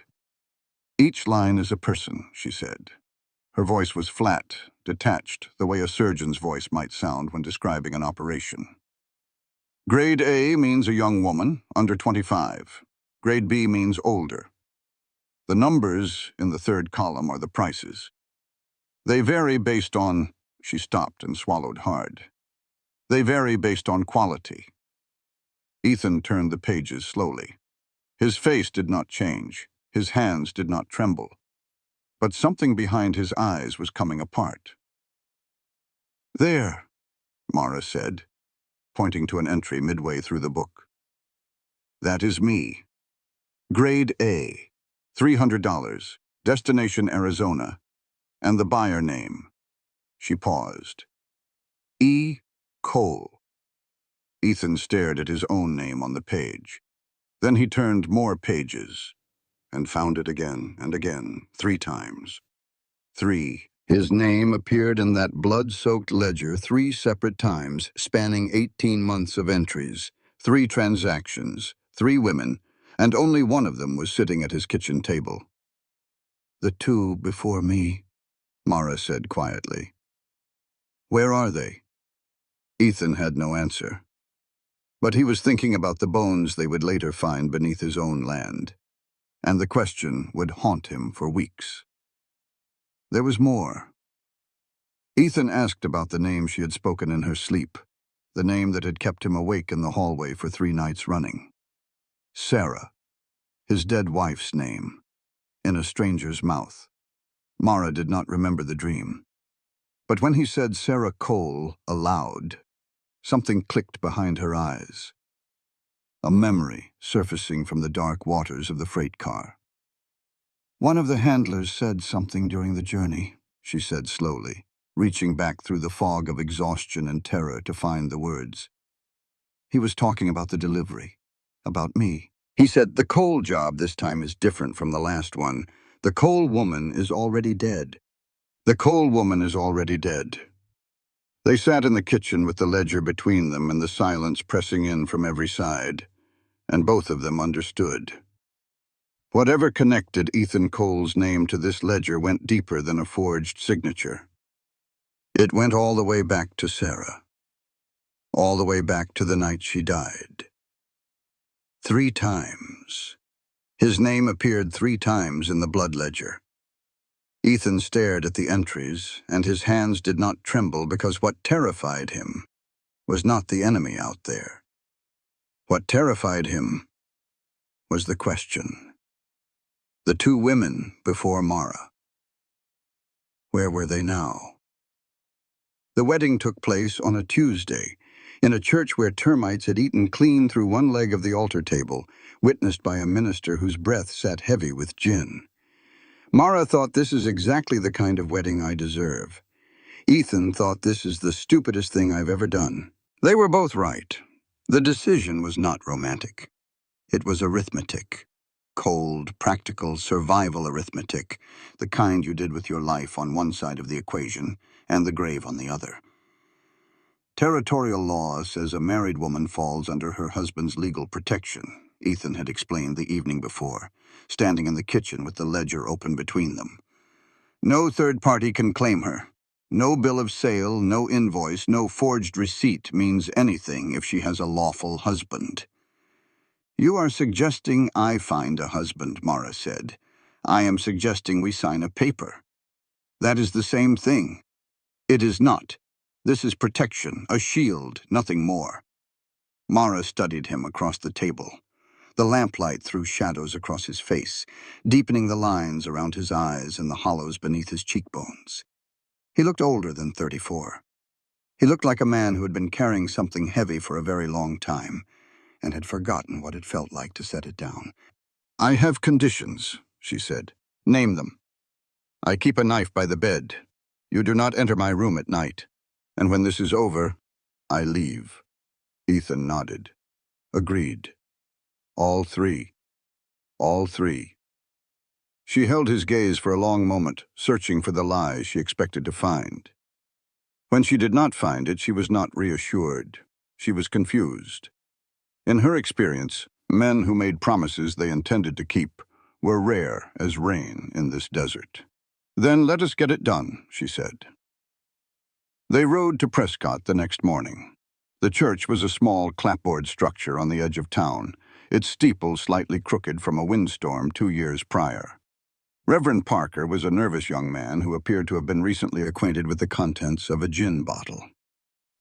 "Each line is a person," she said. Her voice was flat, detached, the way a surgeon's voice might sound when describing an operation. Grade A means a young woman, under 25. Grade B means older. The numbers in the third column are the prices. They vary based on... She stopped and swallowed hard. They vary based on quality. Ethan turned the pages slowly. His face did not change. His hands did not tremble. But something behind his eyes was coming apart. "There," Mara said, pointing to an entry midway through the book. "That is me. Grade A, $300, destination Arizona, and the buyer name." She paused. "E. Cole." Ethan stared at his own name on the page. Then he turned more pages and found it again and again, 3 times. 3. His name appeared in that blood-soaked ledger 3 separate times, spanning 18 months of entries, 3 transactions, 3 women, and only one of them was sitting at his kitchen table. "The 2 before me," Mara said quietly. "Where are they?" Ethan had no answer. But he was thinking about the bones they would later find beneath his own land, and the question would haunt him for weeks. There was more. Ethan asked about the name she had spoken in her sleep, the name that had kept him awake in the hallway for 3 nights running. Sarah, his dead wife's name, in a stranger's mouth. Mara did not remember the dream. But when he said Sarah Cole aloud, something clicked behind her eyes. A memory surfacing from the dark waters of the freight car. "One of the handlers said something during the journey," she said slowly, reaching back through the fog of exhaustion and terror to find the words. "He was talking about the delivery, about me. He said, the Cole job this time is different from the last one. The Cole woman is already dead. The Cole woman is already dead." They sat in the kitchen with the ledger between them and the silence pressing in from every side, and both of them understood. Whatever connected Ethan Cole's name to this ledger went deeper than a forged signature. It went all the way back to Sarah. All the way back to the night she died. 3 times. His name appeared 3 times in the blood ledger. Ethan stared at the entries, and his hands did not tremble because what terrified him was not the enemy out there. What terrified him was the question. The 2 women before Mara. Where were they now? The wedding took place on a Tuesday. in a church where termites had eaten clean through one leg of the altar table, witnessed by a minister whose breath sat heavy with gin. Mara thought, this is exactly the kind of wedding I deserve. Ethan thought, this is the stupidest thing I've ever done. They were both right. The decision was not romantic. It was arithmetic. Cold, practical, survival arithmetic, the kind you did with your life on one side of the equation and the grave on the other. Territorial law says a married woman falls under her husband's legal protection, Ethan had explained the evening before, standing in the kitchen with the ledger open between them. No third party can claim her. No bill of sale, no invoice, no forged receipt means anything if she has a lawful husband. You are suggesting I find a husband, Mara said. I am suggesting we sign a paper. That is the same thing. It is not. This is protection, a shield, nothing more. Mara studied him across the table. The lamplight threw shadows across his face, deepening the lines around his eyes and the hollows beneath his cheekbones. He looked older than 34. He looked like a man who had been carrying something heavy for a very long time and had forgotten what it felt like to set it down. I have conditions, she said. Name them. I keep a knife by the bed. You do not enter my room at night. And when this is over, I leave. Ethan nodded. Agreed. All three. All three. She held his gaze for a long moment, searching for the lie she expected to find. When she did not find it, she was not reassured. She was confused. In her experience, men who made promises they intended to keep were rare as rain in this desert. Then let us get it done, she said. They rode to Prescott the next morning. The church was a small clapboard structure on the edge of town, its steeple slightly crooked from a windstorm 2 years prior. Reverend Parker was a nervous young man who appeared to have been recently acquainted with the contents of a gin bottle.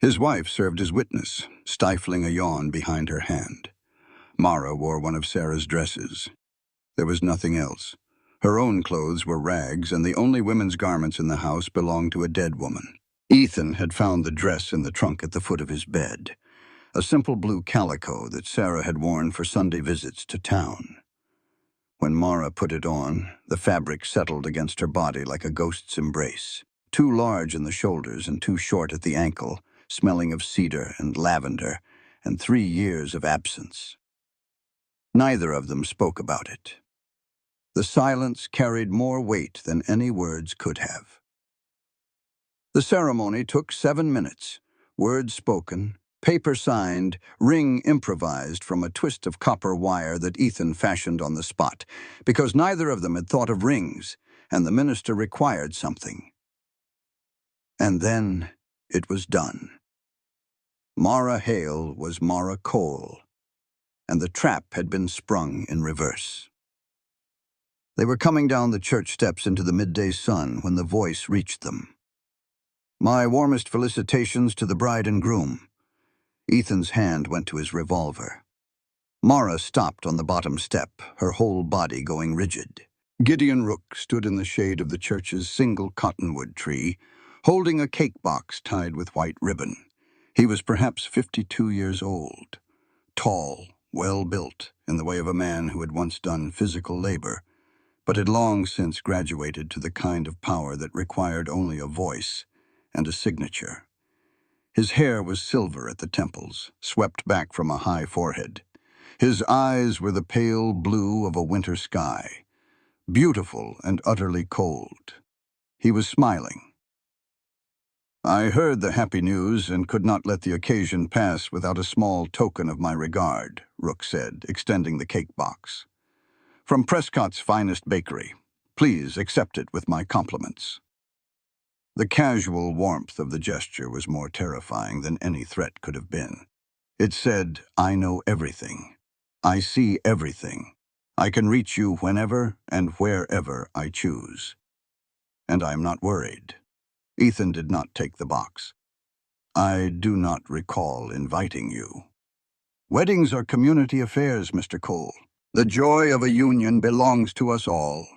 His wife served as witness, stifling a yawn behind her hand. Mara wore one of Sarah's dresses. There was nothing else. Her own clothes were rags, and the only women's garments in the house belonged to a dead woman. Ethan had found the dress in the trunk at the foot of his bed, a simple blue calico that Sarah had worn for Sunday visits to town. When Mara put it on, the fabric settled against her body like a ghost's embrace, too large in the shoulders and too short at the ankle, smelling of cedar and lavender, and 3 years of absence. Neither of them spoke about it. The silence carried more weight than any words could have. The ceremony took 7 minutes, words spoken, paper signed, ring improvised from a twist of copper wire that Ethan fashioned on the spot, because neither of them had thought of rings, and the minister required something. And then it was done. Mara Hale was Mara Cole, and the trap had been sprung in reverse. They were coming down the church steps into the midday sun when the voice reached them. My warmest felicitations to the bride and groom. Ethan's hand went to his revolver. Mara stopped on the bottom step, her whole body going rigid. Gideon Rook stood in the shade of the church's single cottonwood tree, holding a cake box tied with white ribbon. He was perhaps 52 years old, tall, well-built, in the way of a man who had once done physical labor, but had long since graduated to the kind of power that required only a voice and a signature. His hair was silver at the temples, swept back from a high forehead. His eyes were the pale blue of a winter sky, beautiful and utterly cold. He was smiling. I heard the happy news and could not let the occasion pass without a small token of my regard, Rook said, extending the cake box. From Prescott's finest bakery. Please accept it with my compliments. The casual warmth of the gesture was more terrifying than any threat could have been. It said, I know everything. I see everything. I can reach you whenever and wherever I choose. And I'm not worried. Ethan did not take the box. I do not recall inviting you. Weddings are community affairs, Mr. Cole. The joy of a union belongs to us all.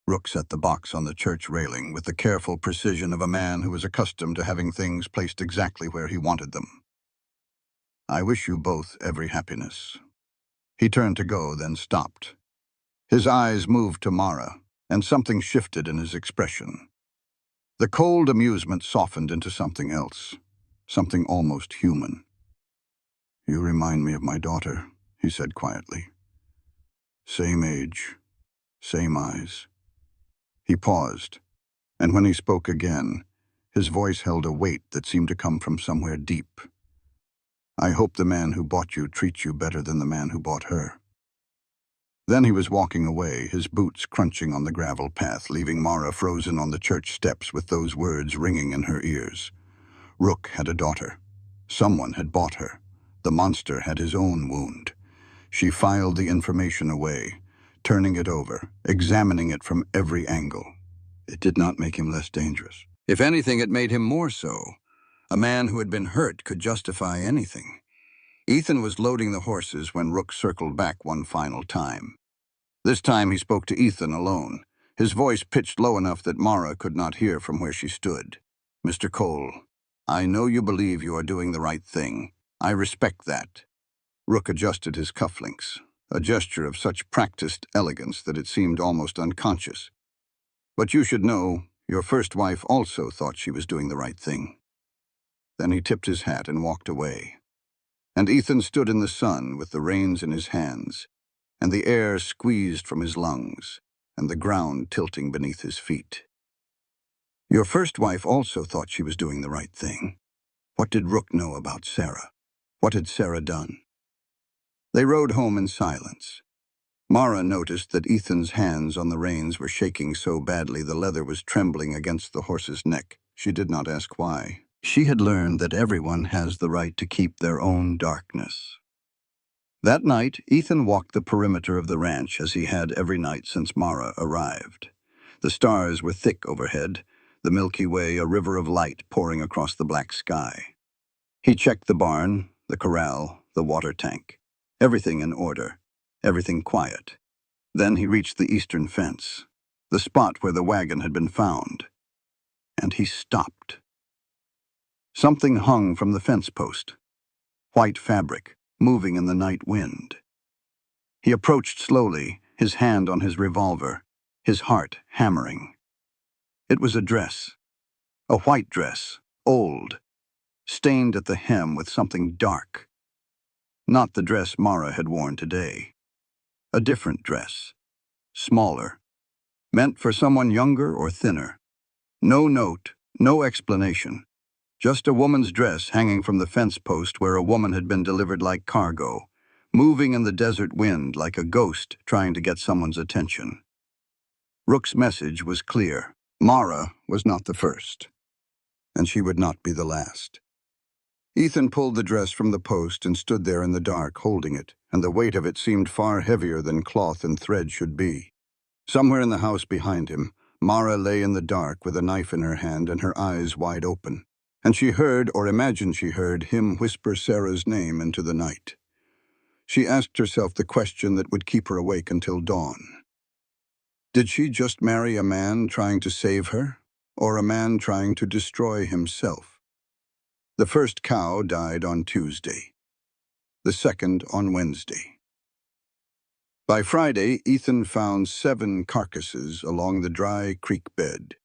Rook set the box on the church railing with the careful precision of a man who was accustomed to having things placed exactly where he wanted them. I wish you both every happiness." He turned to go, then stopped. His eyes moved to Mara, and something shifted in his expression. The cold amusement softened into something else, something almost human. "You remind me of my daughter," he said quietly. "Same age, same eyes." He paused, and when he spoke again, his voice held a weight that seemed to come from somewhere deep. "I hope the man who bought you treats you better than the man who bought her." Then he was walking away, his boots crunching on the gravel path, leaving Mara frozen on the church steps with those words ringing in her ears. Rook had a daughter. Someone had bought her. The monster had his own wound. She filed the information away, turning it over, examining it from every angle. It did not make him less dangerous. If anything, it made him more so. A man who had been hurt could justify anything. Ethan was loading the horses when Rook circled back one final time. This time he spoke to Ethan alone, his voice pitched low enough that Mara could not hear from where she stood. "Mr. Cole, I know you believe you are doing the right thing. I respect that." Rook adjusted his cufflinks, a gesture of such practiced elegance that it seemed almost unconscious. "But you should know, your first wife also thought she was doing the right thing." Then he tipped his hat and walked away. And Ethan stood in the sun with the reins in his hands, and the air squeezed from his lungs, and the ground tilting beneath his feet. Your first wife also thought she was doing the right thing. What did Rook know about Sarah? What had Sarah done? They rode home in silence. Mara noticed that Ethan's hands on the reins were shaking so badly the leather was trembling against the horse's neck. She did not ask why. She had learned that everyone has the right to keep their own darkness. That night, Ethan walked the perimeter of the ranch as he had every night since Mara arrived. The stars were thick overhead, the Milky Way a river of light pouring across the black sky. He checked the barn, the corral, the water tank. Everything in order, everything quiet. Then he reached the eastern fence, the spot where the wagon had been found. And he stopped. Something hung from the fence post. White fabric, moving in the night wind. He approached slowly, his hand on his revolver, his heart hammering. It was a dress. A white dress, old, stained at the hem with something dark. Not the dress Mara had worn today. A different dress, smaller, meant for someone younger or thinner. No note, no explanation. Just a woman's dress hanging from the fence post where a woman had been delivered like cargo, moving in the desert wind like a ghost trying to get someone's attention. Rook's message was clear. Mara was not the first, and she would not be the last. Ethan pulled the dress from the post and stood there in the dark, holding it, and the weight of it seemed far heavier than cloth and thread should be. Somewhere in the house behind him, Mara lay in the dark with a knife in her hand and her eyes wide open. And she heard, or imagined she heard, him whisper Sarah's name into the night. She asked herself the question that would keep her awake until dawn. Did she just marry a man trying to save her, or a man trying to destroy himself? The first cow died on Tuesday, the second on Wednesday. By Friday, Ethan found 7 carcasses along the dry creek bed,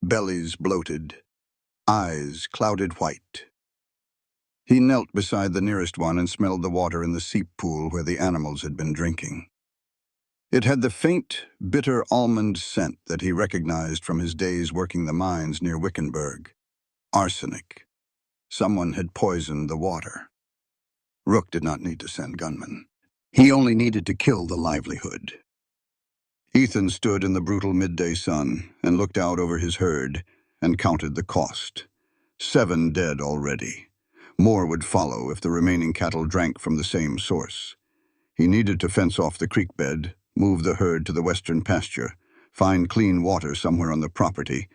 bellies bloated, eyes clouded white. He knelt beside the nearest one and smelled the water in the seep pool where the animals had been drinking. It had the faint, bitter almond scent that he recognized from his days working the mines near Wickenburg. Arsenic. Someone had poisoned the water. Rook did not need to send gunmen. He only needed to kill the livelihood. Ethan stood in the brutal midday sun and looked out over his herd and counted the cost. 7 dead already. More would follow if the remaining cattle drank from the same source. He needed to fence off the creek bed, move the herd to the western pasture, find clean water somewhere on the property,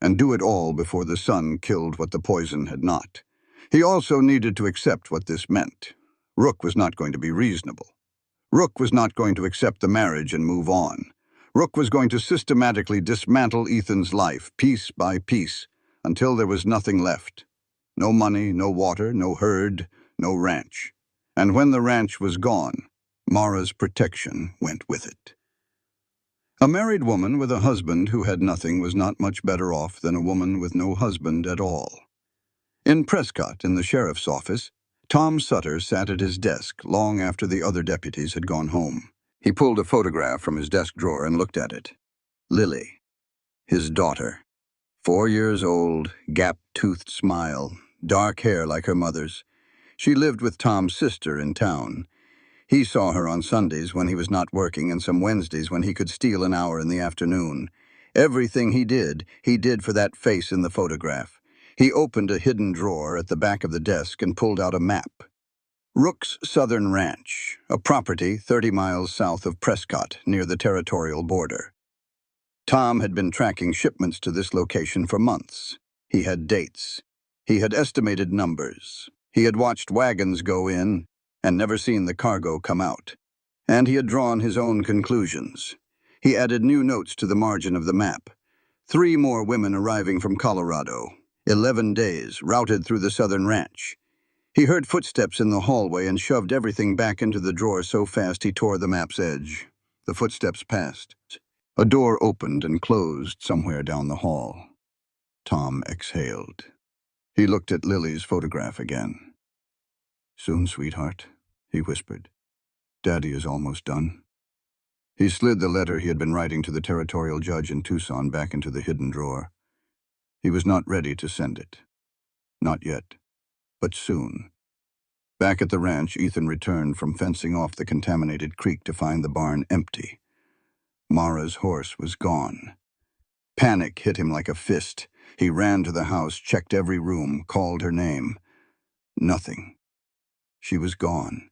and do it all before the sun killed what the poison had not. He also needed to accept what this meant. Rook was not going to be reasonable. Rook was not going to accept the marriage and move on. Rook was going to systematically dismantle Ethan's life, piece by piece, until there was nothing left. No money, no water, no herd, no ranch. And when the ranch was gone, Mara's protection went with it. A married woman with a husband who had nothing was not much better off than a woman with no husband at all. In Prescott, in the sheriff's office, Tom Sutter sat at his desk long after the other deputies had gone home. He pulled a photograph from his desk drawer and looked at it. Lily, his daughter, 4 years old, gap-toothed smile, dark hair like her mother's. She lived with Tom's sister in town. He saw her on Sundays when he was not working and some Wednesdays when he could steal an hour in the afternoon. Everything he did for that face in the photograph. He opened a hidden drawer at the back of the desk and pulled out a map. Rook's Southern Ranch, a property 30 miles south of Prescott, near the territorial border. Tom had been tracking shipments to this location for months. He had dates. He had estimated numbers. He had watched wagons go in and never seen the cargo come out. And he had drawn his own conclusions. He added new notes to the margin of the map. 3 more women arriving from Colorado. 11 days, routed through the Southern Ranch. He heard footsteps in the hallway and shoved everything back into the drawer so fast he tore the map's edge. The footsteps passed. A door opened and closed somewhere down the hall. Tom exhaled. He looked at Lily's photograph again. "Soon, sweetheart," he whispered. "Daddy is almost done." He slid the letter he had been writing to the territorial judge in Tucson back into the hidden drawer. He was not ready to send it. Not yet, but soon. Back at the ranch, Ethan returned from fencing off the contaminated creek to find the barn empty. Mara's horse was gone. Panic hit him like a fist. He ran to the house, checked every room, called her name. Nothing. She was gone.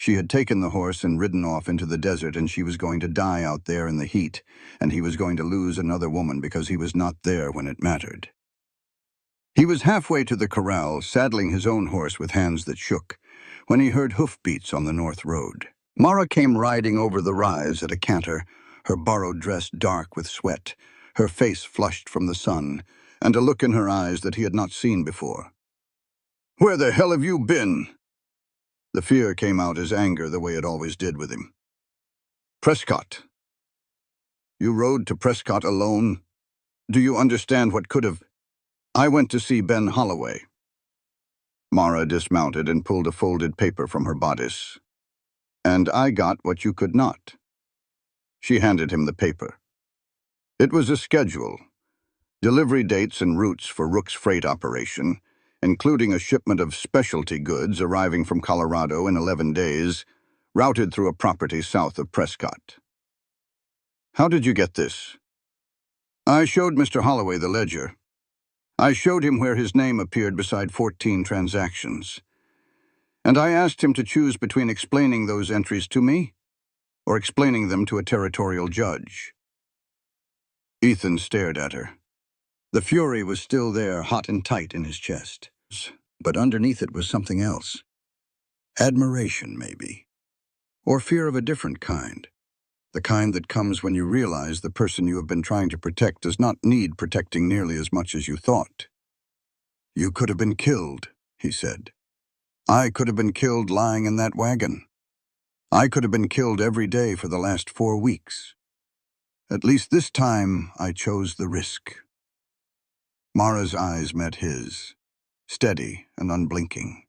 She had taken the horse and ridden off into the desert, and she was going to die out there in the heat, and he was going to lose another woman because he was not there when it mattered. He was halfway to the corral, saddling his own horse with hands that shook, when he heard hoofbeats on the north road. Mara came riding over the rise at a canter, her borrowed dress dark with sweat, her face flushed from the sun, and a look in her eyes that he had not seen before. "Where the hell have you been?" The fear came out as anger the way it always did with him. "Prescott. You rode to Prescott alone? Do you understand what could have—" "I went to see Ben Holloway." Mara dismounted and pulled a folded paper from her bodice. "And I got what you could not." She handed him the paper. It was a schedule, delivery dates and routes for Rook's freight operation, including a shipment of specialty goods arriving from Colorado in 11 days, routed through a property south of Prescott. "How did you get this?" "I showed Mr. Holloway the ledger. I showed him where his name appeared beside 14 transactions. And I asked him to choose between explaining those entries to me or explaining them to a territorial judge." Ethan stared at her. The fury was still there, hot and tight in his chest. But underneath it was something else. Admiration, maybe. Or fear of a different kind. The kind that comes when you realize the person you have been trying to protect does not need protecting nearly as much as you thought. "You could have been killed," he said. "I could have been killed lying in that wagon. I could have been killed every day for the last 4 weeks. At least this time I chose the risk." Mara's eyes met his, steady and unblinking.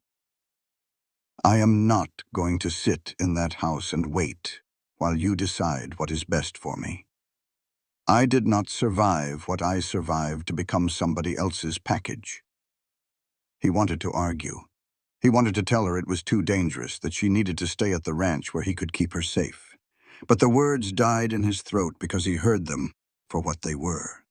"I am not going to sit in that house and wait while you decide what is best for me. I did not survive what I survived to become somebody else's package." He wanted to argue. He wanted to tell her it was too dangerous, that she needed to stay at the ranch where he could keep her safe. But the words died in his throat because he heard them for what they were.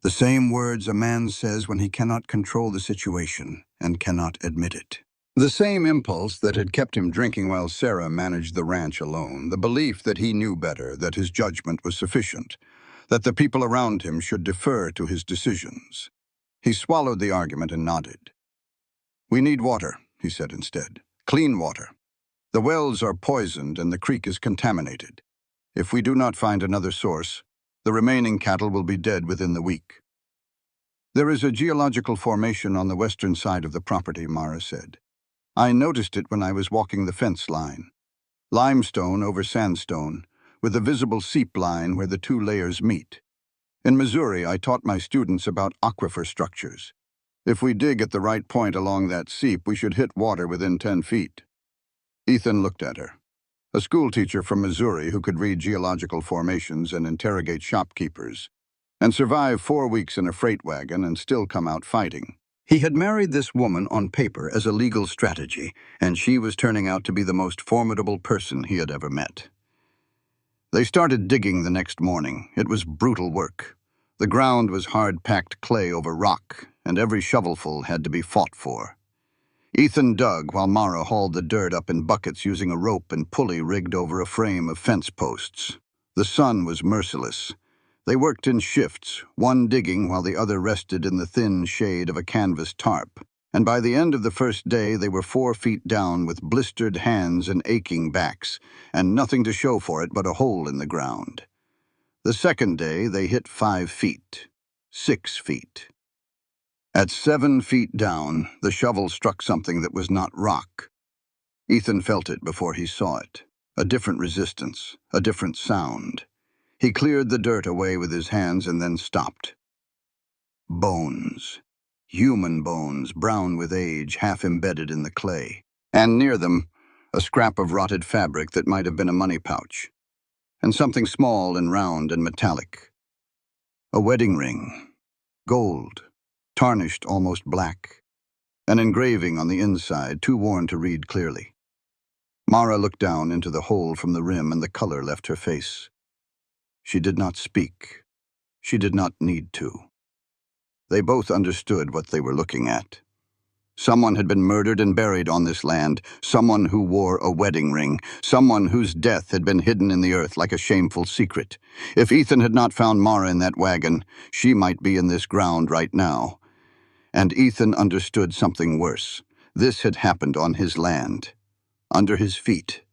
The same words a man says when he cannot control the situation and cannot admit it. The same impulse that had kept him drinking while Sarah managed the ranch alone, the belief that he knew better, that his judgment was sufficient, that the people around him should defer to his decisions. He swallowed the argument and nodded. "We need water," he said instead. "Clean water. The wells are poisoned and the creek is contaminated. If we do not find another source, the remaining cattle will be dead within the week." "There is a geological formation on the western side of the property," Mara said. I noticed it when I was walking the fence line. Limestone over sandstone, with a visible seep line where the two layers meet. In Missouri, I taught my students about aquifer structures. If we dig at the right point along that seep, we should hit water within 10 feet. Ethan looked at her. A schoolteacher from Missouri who could read geological formations and interrogate shopkeepers, and survive 4 weeks in a freight wagon and still come out fighting. He had married this woman on paper as a legal strategy, and she was turning out to be the most formidable person he had ever met. They started digging the next morning. It was brutal work. The ground was hard-packed clay over rock, and every shovelful had to be fought for. Ethan dug while Mara hauled the dirt up in buckets using a rope and pulley rigged over a frame of fence posts. The sun was merciless. They worked in shifts, one digging while the other rested in the thin shade of a canvas tarp. And by the end of the first day, they were 4 feet down with blistered hands and aching backs, and nothing to show for it but a hole in the ground. The second day, they hit 5 feet, 6 feet. At 7 feet down, the shovel struck something that was not rock. Ethan felt it before he saw it. A different resistance, a different sound. He cleared the dirt away with his hands and then stopped. Bones. Human bones, brown with age, half embedded in the clay. And near them, a scrap of rotted fabric that might have been a money pouch. And something small and round and metallic. A wedding ring. Gold. Tarnished almost black. An engraving on the inside, too worn to read clearly. Mara looked down into the hole from the rim and the color left her face. She did not speak. She did not need to. They both understood what they were looking at. Someone had been murdered and buried on this land, someone who wore a wedding ring, someone whose death had been hidden in the earth like a shameful secret. If Ethan had not found Mara in that wagon, she might be in this ground right now. And Ethan understood something worse. This had happened on his land, under his feet.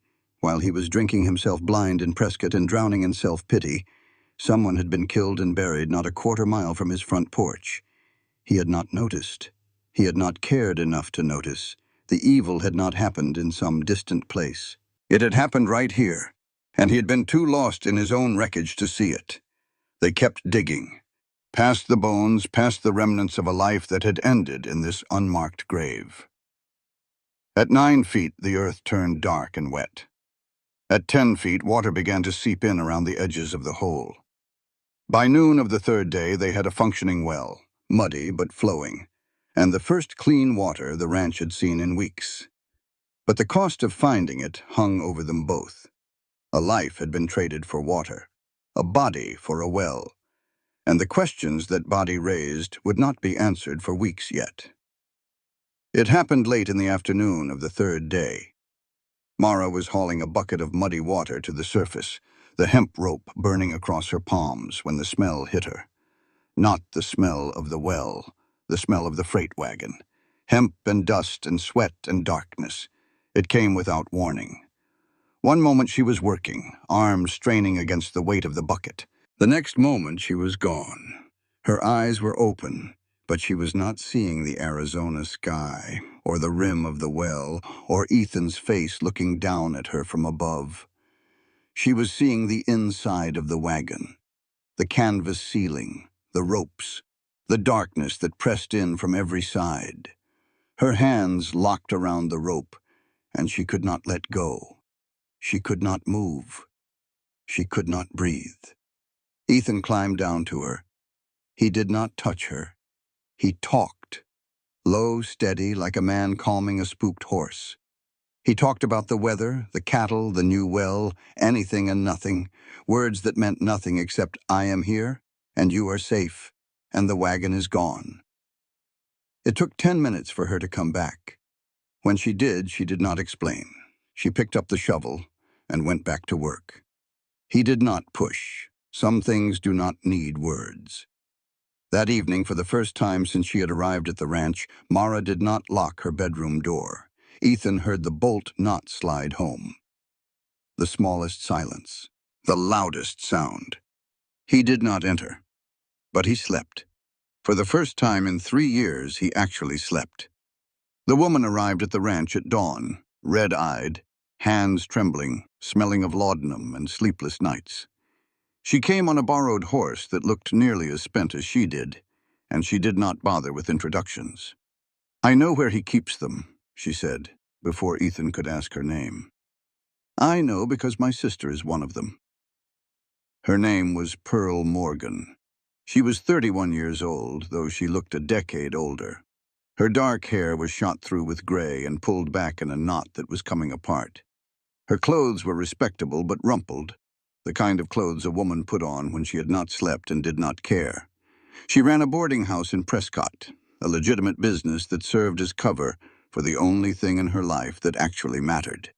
While he was drinking himself blind in Prescott and drowning in self-pity, someone had been killed and buried not a quarter mile from his front porch. He had not noticed. He had not cared enough to notice. The evil had not happened in some distant place. It had happened right here, and he had been too lost in his own wreckage to see it. They kept digging, past the bones, past the remnants of a life that had ended in this unmarked grave. At 9 feet, the earth turned dark and wet. At 10 feet, water began to seep in around the edges of the hole. By noon of the third day, they had a functioning well, muddy but flowing, and the first clean water the ranch had seen in weeks. But the cost of finding it hung over them both. A life had been traded for water, a body for a well, and the questions that body raised would not be answered for weeks yet. It happened late in the afternoon of the third day. Mara was hauling a bucket of muddy water to the surface, the hemp rope burning across her palms when the smell hit her. Not the smell of the well, the smell of the freight wagon. Hemp and dust and sweat and darkness. It came without warning. One moment she was working, arms straining against the weight of the bucket. The next moment she was gone. Her eyes were open, but she was not seeing the Arizona sky, or the rim of the well, or Ethan's face looking down at her from above. She was seeing the inside of the wagon, the canvas ceiling, the ropes, the darkness that pressed in from every side. Her hands locked around the rope, and she could not let go. She could not move. She could not breathe. Ethan climbed down to her. He did not touch her. He talked, low, steady, like a man calming a spooked horse. He talked about the weather, the cattle, the new well, anything and nothing, words that meant nothing except I am here, and you are safe, and the wagon is gone. It took 10 minutes for her to come back. When she did not explain. She picked up the shovel and went back to work. He did not push. Some things do not need words. That evening, for the first time since she had arrived at the ranch, Mara did not lock her bedroom door. Ethan heard the bolt not slide home. The smallest silence, the loudest sound. He did not enter, but he slept. For the first time in 3 years, he actually slept. The woman arrived at the ranch at dawn, red-eyed, hands trembling, smelling of laudanum and sleepless nights. She came on a borrowed horse that looked nearly as spent as she did, and she did not bother with introductions. "I know where he keeps them," she said, before Ethan could ask her name. "I know because my sister is one of them." Her name was Pearl Morgan. She was 31 years old, though she looked a decade older. Her dark hair was shot through with gray and pulled back in a knot that was coming apart. Her clothes were respectable but rumpled, the kind of clothes a woman put on when she had not slept and did not care. She ran a boarding house in Prescott, a legitimate business that served as cover for the only thing in her life that actually mattered.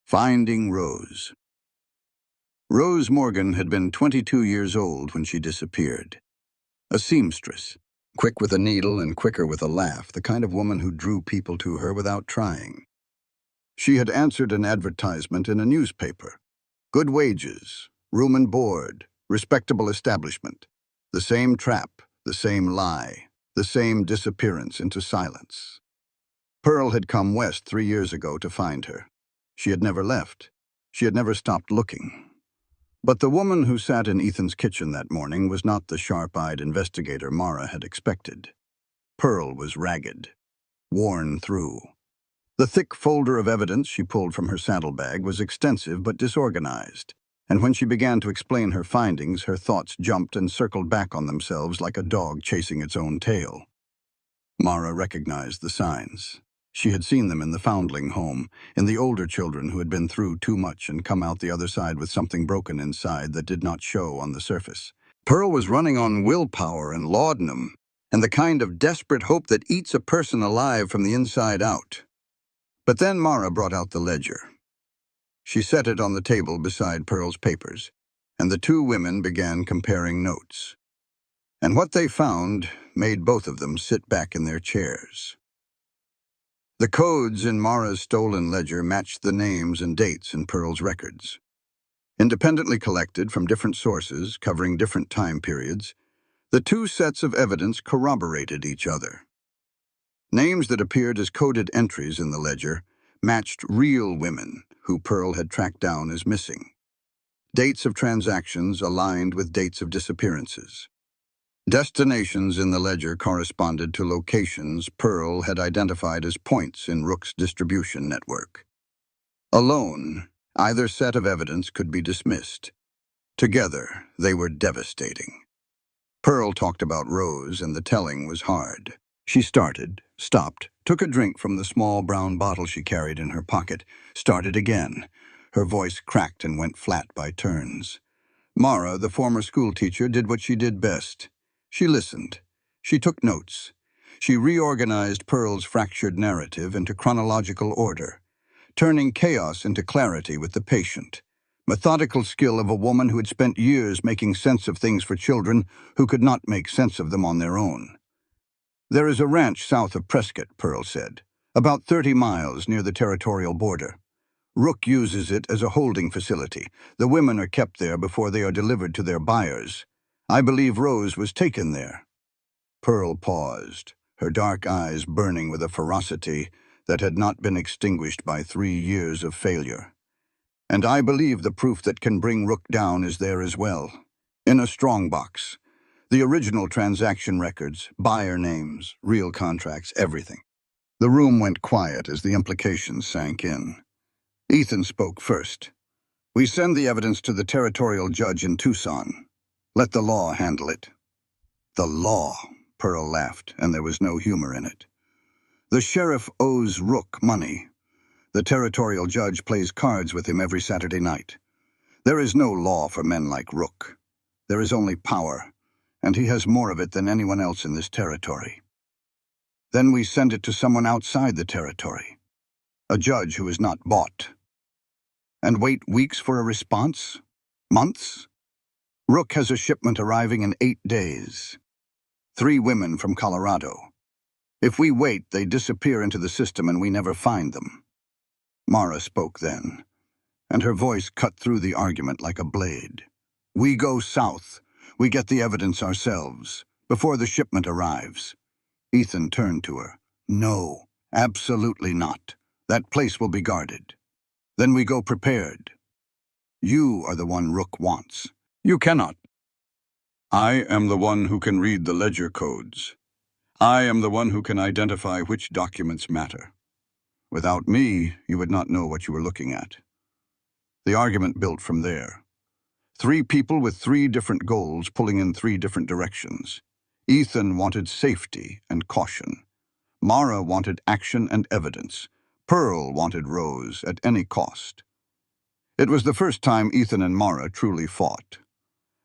Finding Rose. Rose Morgan had been 22 years old when she disappeared. A seamstress, quick with a needle and quicker with a laugh, the kind of woman who drew people to her without trying. She had answered an advertisement in a newspaper. Good wages, room and board, respectable establishment. The same trap, the same lie, the same disappearance into silence. Pearl had come west 3 years ago to find her. She had never left. She had never stopped looking. But the woman who sat in Ethan's kitchen that morning was not the sharp-eyed investigator Mara had expected. Pearl was ragged, worn through. The thick folder of evidence she pulled from her saddlebag was extensive but disorganized, and when she began to explain her findings, her thoughts jumped and circled back on themselves like a dog chasing its own tail. Mara recognized the signs. She had seen them in the foundling home, in the older children who had been through too much and come out the other side with something broken inside that did not show on the surface. Pearl was running on willpower and laudanum, and the kind of desperate hope that eats a person alive from the inside out. But then Mara brought out the ledger. She set it on the table beside Pearl's papers, and the two women began comparing notes. And what they found made both of them sit back in their chairs. The codes in Mara's stolen ledger matched the names and dates in Pearl's records. Independently collected from different sources covering different time periods, the two sets of evidence corroborated each other. Names that appeared as coded entries in the ledger matched real women who Pearl had tracked down as missing. Dates of transactions aligned with dates of disappearances. Destinations in the ledger corresponded to locations Pearl had identified as points in Rook's distribution network. Alone, either set of evidence could be dismissed. Together, they were devastating. Pearl talked about Rose, and the telling was hard. She started, stopped, took a drink from the small brown bottle she carried in her pocket, started again. Her voice cracked and went flat by turns. Mara, the former schoolteacher, did what she did best. She listened. She took notes. She reorganized Pearl's fractured narrative into chronological order, turning chaos into clarity with the patient. Methodical skill of a woman who had spent years making sense of things for children who could not make sense of them on their own. "There is a ranch south of Prescott," Pearl said, "about 30 miles near the territorial border. Rook uses it as a holding facility. The women are kept there before they are delivered to their buyers. I believe Rose was taken there." Pearl paused, her dark eyes burning with a ferocity that had not been extinguished by 3 years of failure. "And I believe the proof that can bring Rook down is there as well. In a strongbox. The original transaction records, buyer names, real contracts, everything." The room went quiet as the implications sank in. Ethan spoke first. "We send the evidence to the territorial judge in Tucson. Let the law handle it." "The law," Pearl laughed, and there was no humor in it. "The sheriff owes Rook money. The territorial judge plays cards with him every Saturday night. There is no law for men like Rook. There is only power, and he has more of it than anyone else in this territory. Then we send it to someone outside the territory, a judge who is not bought. And wait weeks for a response? Months? Rook has a shipment arriving in 8 days. 3 women from Colorado. If we wait, they disappear into the system and we never find them." Mara spoke then, and her voice cut through the argument like a blade. "We go south. We get the evidence ourselves, before the shipment arrives." Ethan turned to her. No, absolutely not. That place will be guarded. Then we go prepared. You are the one Rook wants. You cannot. I am the one who can read the ledger codes. I am the one who can identify which documents matter. Without me, you would not know what you were looking at. The argument built from there. Three people with three different goals pulling in three different directions. Ethan wanted safety and caution. Mara wanted action and evidence. Pearl wanted Rose at any cost. It was the first time Ethan and Mara truly fought.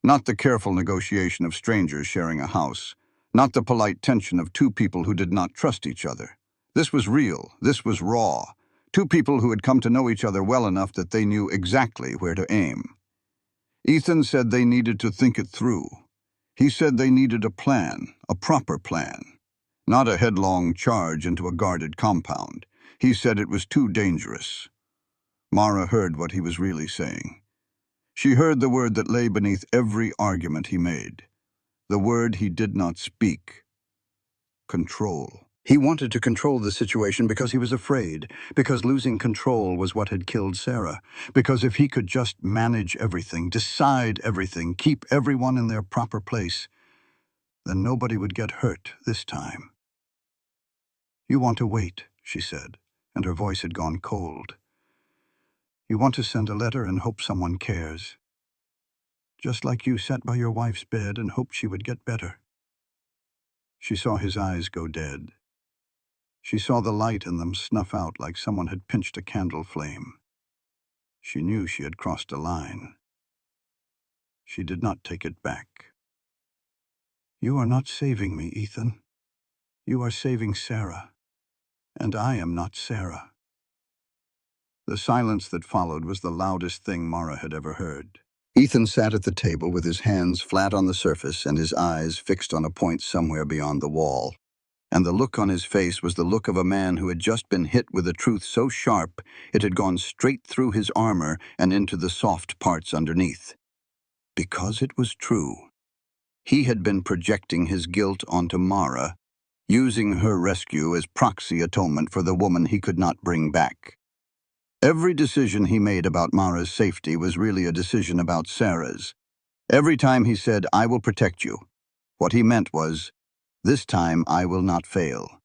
Not the careful negotiation of strangers sharing a house. Not the polite tension of two people who did not trust each other. This was real. This was raw. Two people who had come to know each other well enough that they knew exactly where to aim. Ethan said they needed to think it through. He said they needed a plan, a proper plan. Not a headlong charge into a guarded compound. He said it was too dangerous. Mara heard what he was really saying. She heard the word that lay beneath every argument he made. The word he did not speak. Control. He wanted to control the situation because he was afraid, because losing control was what had killed Sarah, because if he could just manage everything, decide everything, keep everyone in their proper place, then nobody would get hurt this time. You want to wait, she said, and her voice had gone cold. You want to send a letter and hope someone cares. Just like you sat by your wife's bed and hoped she would get better. She saw his eyes go dead. She saw the light in them snuff out like someone had pinched a candle flame. She knew she had crossed a line. She did not take it back. You are not saving me, Ethan. You are saving Sarah. And I am not Sarah. The silence that followed was the loudest thing Mara had ever heard. Ethan sat at the table with his hands flat on the surface and his eyes fixed on a point somewhere beyond the wall. And the look on his face was the look of a man who had just been hit with a truth so sharp it had gone straight through his armor and into the soft parts underneath. Because it was true. He had been projecting his guilt onto Mara, using her rescue as proxy atonement for the woman he could not bring back. Every decision he made about Mara's safety was really a decision about Sarah's. Every time he said, "I will protect you," what he meant was, "This time I will not fail."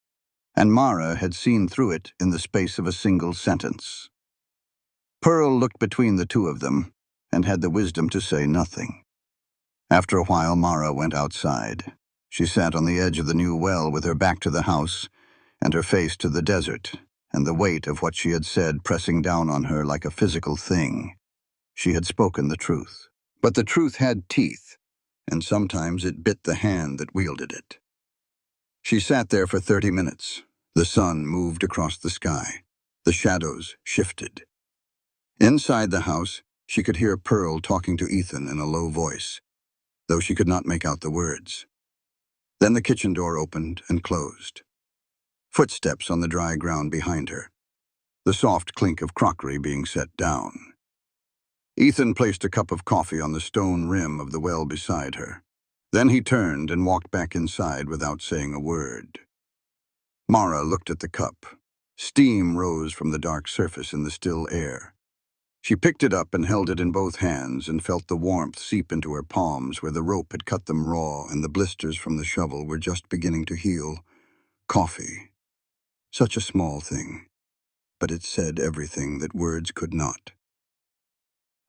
And Mara had seen through it in the space of a single sentence. Pearl looked between the two of them and had the wisdom to say nothing. After a while, Mara went outside. She sat on the edge of the new well with her back to the house and her face to the desert, and the weight of what she had said pressing down on her like a physical thing. She had spoken the truth. But the truth had teeth, and sometimes it bit the hand that wielded it. She sat there for 30 minutes. The sun moved across the sky. The shadows shifted. Inside the house, she could hear Pearl talking to Ethan in a low voice, though she could not make out the words. Then the kitchen door opened and closed. Footsteps on the dry ground behind her. The soft clink of crockery being set down. Ethan placed a cup of coffee on the stone rim of the well beside her. Then he turned and walked back inside without saying a word. Mara looked at the cup. Steam rose from the dark surface in the still air. She picked it up and held it in both hands and felt the warmth seep into her palms where the rope had cut them raw and the blisters from the shovel were just beginning to heal. Coffee. Such a small thing, but it said everything that words could not.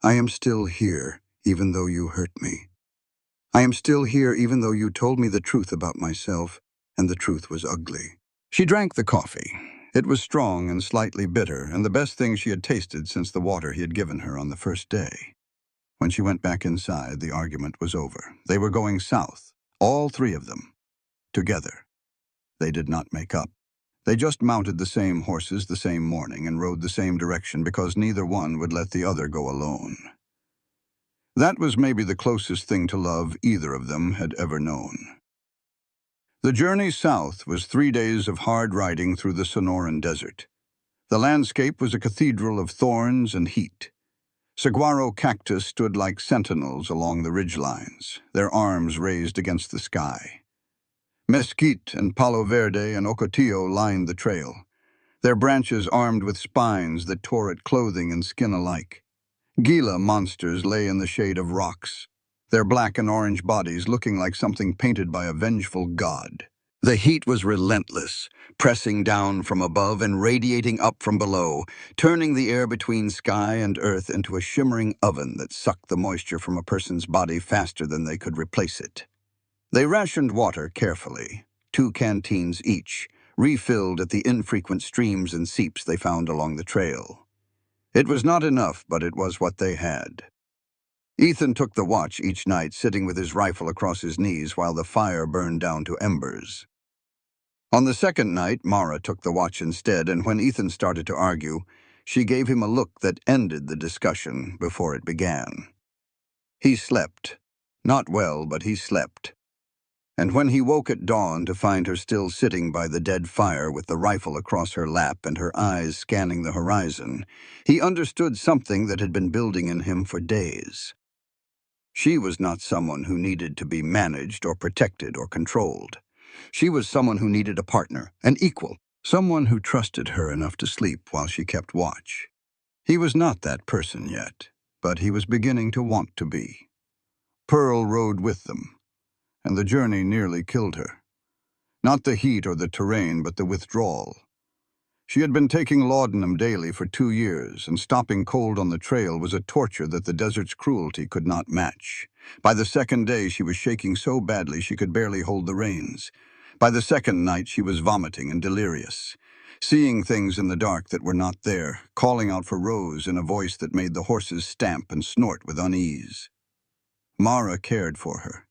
I am still here, even though you hurt me. I am still here even though you told me the truth about myself, and the truth was ugly. She drank the coffee. It was strong and slightly bitter, and the best thing she had tasted since the water he had given her on the first day. When she went back inside, the argument was over. They were going south, all three of them, together. They did not make up. They just mounted the same horses the same morning and rode the same direction because neither one would let the other go alone. That was maybe the closest thing to love either of them had ever known. The journey south was 3 days of hard riding through the Sonoran Desert. The landscape was a cathedral of thorns and heat. Saguaro cactus stood like sentinels along the ridgelines, their arms raised against the sky. Mesquite and Palo Verde and Ocotillo lined the trail, their branches armed with spines that tore at clothing and skin alike. Gila monsters lay in the shade of rocks, their black and orange bodies looking like something painted by a vengeful god. The heat was relentless, pressing down from above and radiating up from below, turning the air between sky and earth into a shimmering oven that sucked the moisture from a person's body faster than they could replace it. They rationed water carefully, 2 canteens each, refilled at the infrequent streams and seeps they found along the trail. It was not enough, but it was what they had. Ethan took the watch each night, sitting with his rifle across his knees while the fire burned down to embers. On the second night, Mara took the watch instead, and when Ethan started to argue, she gave him a look that ended the discussion before it began. He slept. Not well, but he slept. And when he woke at dawn to find her still sitting by the dead fire with the rifle across her lap and her eyes scanning the horizon, he understood something that had been building in him for days. She was not someone who needed to be managed or protected or controlled. She was someone who needed a partner, an equal, someone who trusted her enough to sleep while she kept watch. He was not that person yet, but he was beginning to want to be. Pearl rode with them, and the journey nearly killed her. Not the heat or the terrain, but the withdrawal. She had been taking laudanum daily for 2 years, and stopping cold on the trail was a torture that the desert's cruelty could not match. By the second day, she was shaking so badly she could barely hold the reins. By the second night, she was vomiting and delirious, seeing things in the dark that were not there, calling out for Rose in a voice that made the horses stamp and snort with unease. Mara cared for her.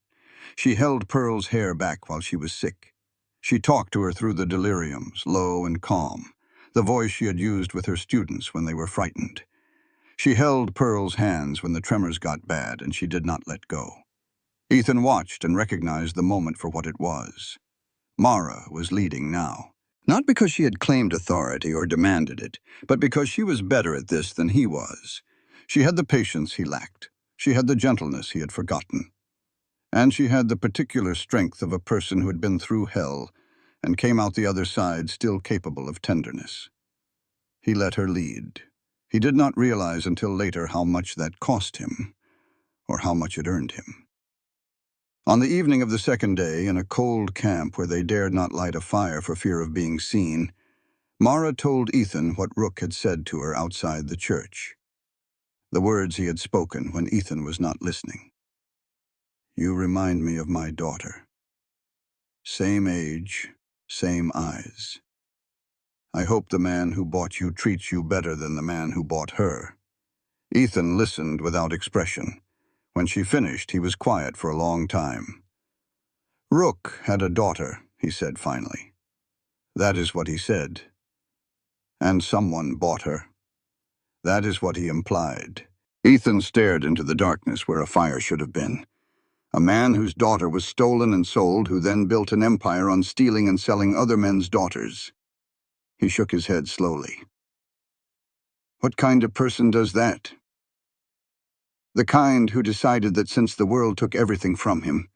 She held Pearl's hair back while she was sick. She talked to her through the deliriums, low and calm, the voice she had used with her students when they were frightened. She held Pearl's hands when the tremors got bad, and she did not let go. Ethan watched and recognized the moment for what it was. Mara was leading now. Not because she had claimed authority or demanded it, but because she was better at this than he was. She had the patience he lacked. She had the gentleness he had forgotten. And she had the particular strength of a person who had been through hell and came out the other side still capable of tenderness. He let her lead. He did not realize until later how much that cost him, or how much it earned him. On the evening of the second day, in a cold camp where they dared not light a fire for fear of being seen, Mara told Ethan what Rook had said to her outside the church. The words he had spoken when Ethan was not listening. "You remind me of my daughter. Same age, same eyes. I hope the man who bought you treats you better than the man who bought her." Ethan listened without expression. When she finished, he was quiet for a long time. "Rook had a daughter," he said finally. "That is what he said. And someone bought her. That is what he implied." Ethan stared into the darkness where a fire should have been. A man whose daughter was stolen and sold, who then built an empire on stealing and selling other men's daughters. He shook his head slowly. "What kind of person does that?" "The kind who decided that since the world took everything from him,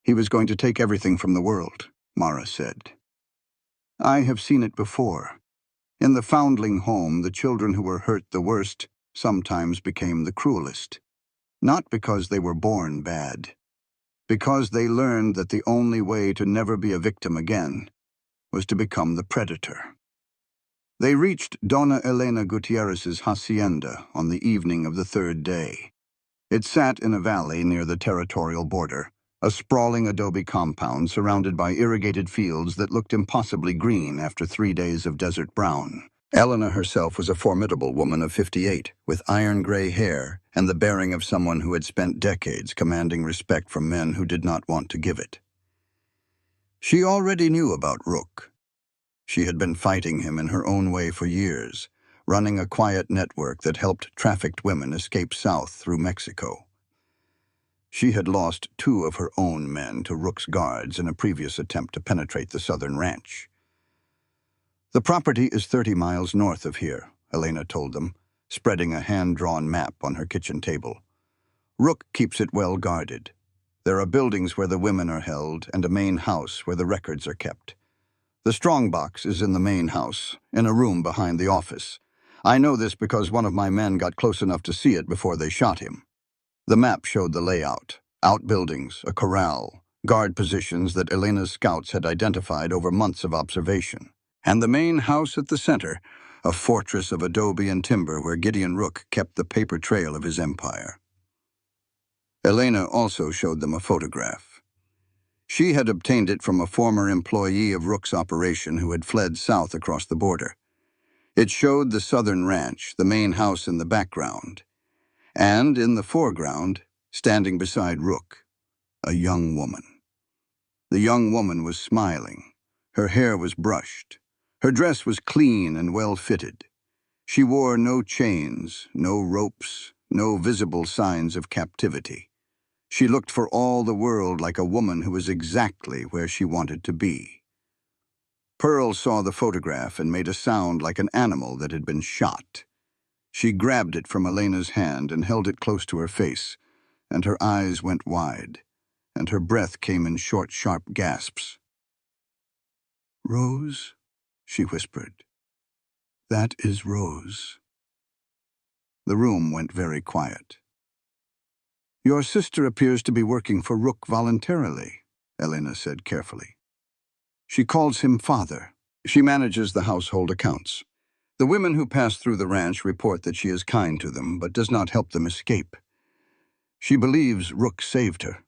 he was going to take everything from the world," Mara said. "I have seen it before. In the foundling home, the children who were hurt the worst sometimes became the cruelest. Not because they were born bad, because they learned that the only way to never be a victim again was to become the predator." They reached Donna Elena Gutierrez's hacienda on the evening of the third day. It sat in a valley near the territorial border, a sprawling adobe compound surrounded by irrigated fields that looked impossibly green after 3 days of desert brown. Elena herself was a formidable woman of 58, with iron-gray hair and the bearing of someone who had spent decades commanding respect from men who did not want to give it. She already knew about Rook. She had been fighting him in her own way for years, running a quiet network that helped trafficked women escape south through Mexico. She had lost 2 of her own men to Rook's guards in a previous attempt to penetrate the southern ranch. "The property is 30 miles north of here," Elena told them, spreading a hand-drawn map on her kitchen table. "Rook keeps it well guarded. There are buildings where the women are held and a main house where the records are kept. The strongbox is in the main house, in a room behind the office. I know this because one of my men got close enough to see it before they shot him. The map showed the layout: outbuildings, a corral, guard positions that Elena's scouts had identified over months of observation. And the main house at the center, a fortress of adobe and timber where Gideon Rook kept the paper trail of his empire. Elena also showed them a photograph. She had obtained it from a former employee of Rook's operation who had fled south across the border. It showed the southern ranch, the main house in the background, and in the foreground, standing beside Rook, a young woman. The young woman was smiling. Her hair was brushed. Her dress was clean and well-fitted. She wore no chains, no ropes, no visible signs of captivity. She looked for all the world like a woman who was exactly where she wanted to be. Pearl saw the photograph and made a sound like an animal that had been shot. She grabbed it from Elena's hand and held it close to her face, and her eyes went wide, and her breath came in short, sharp gasps. "Rose," she whispered. "That is Rose." The room went very quiet. "Your sister appears to be working for Rook voluntarily," Elena said carefully. "She calls him father. She manages the household accounts. The women who pass through the ranch report that she is kind to them, but does not help them escape. She believes Rook saved her."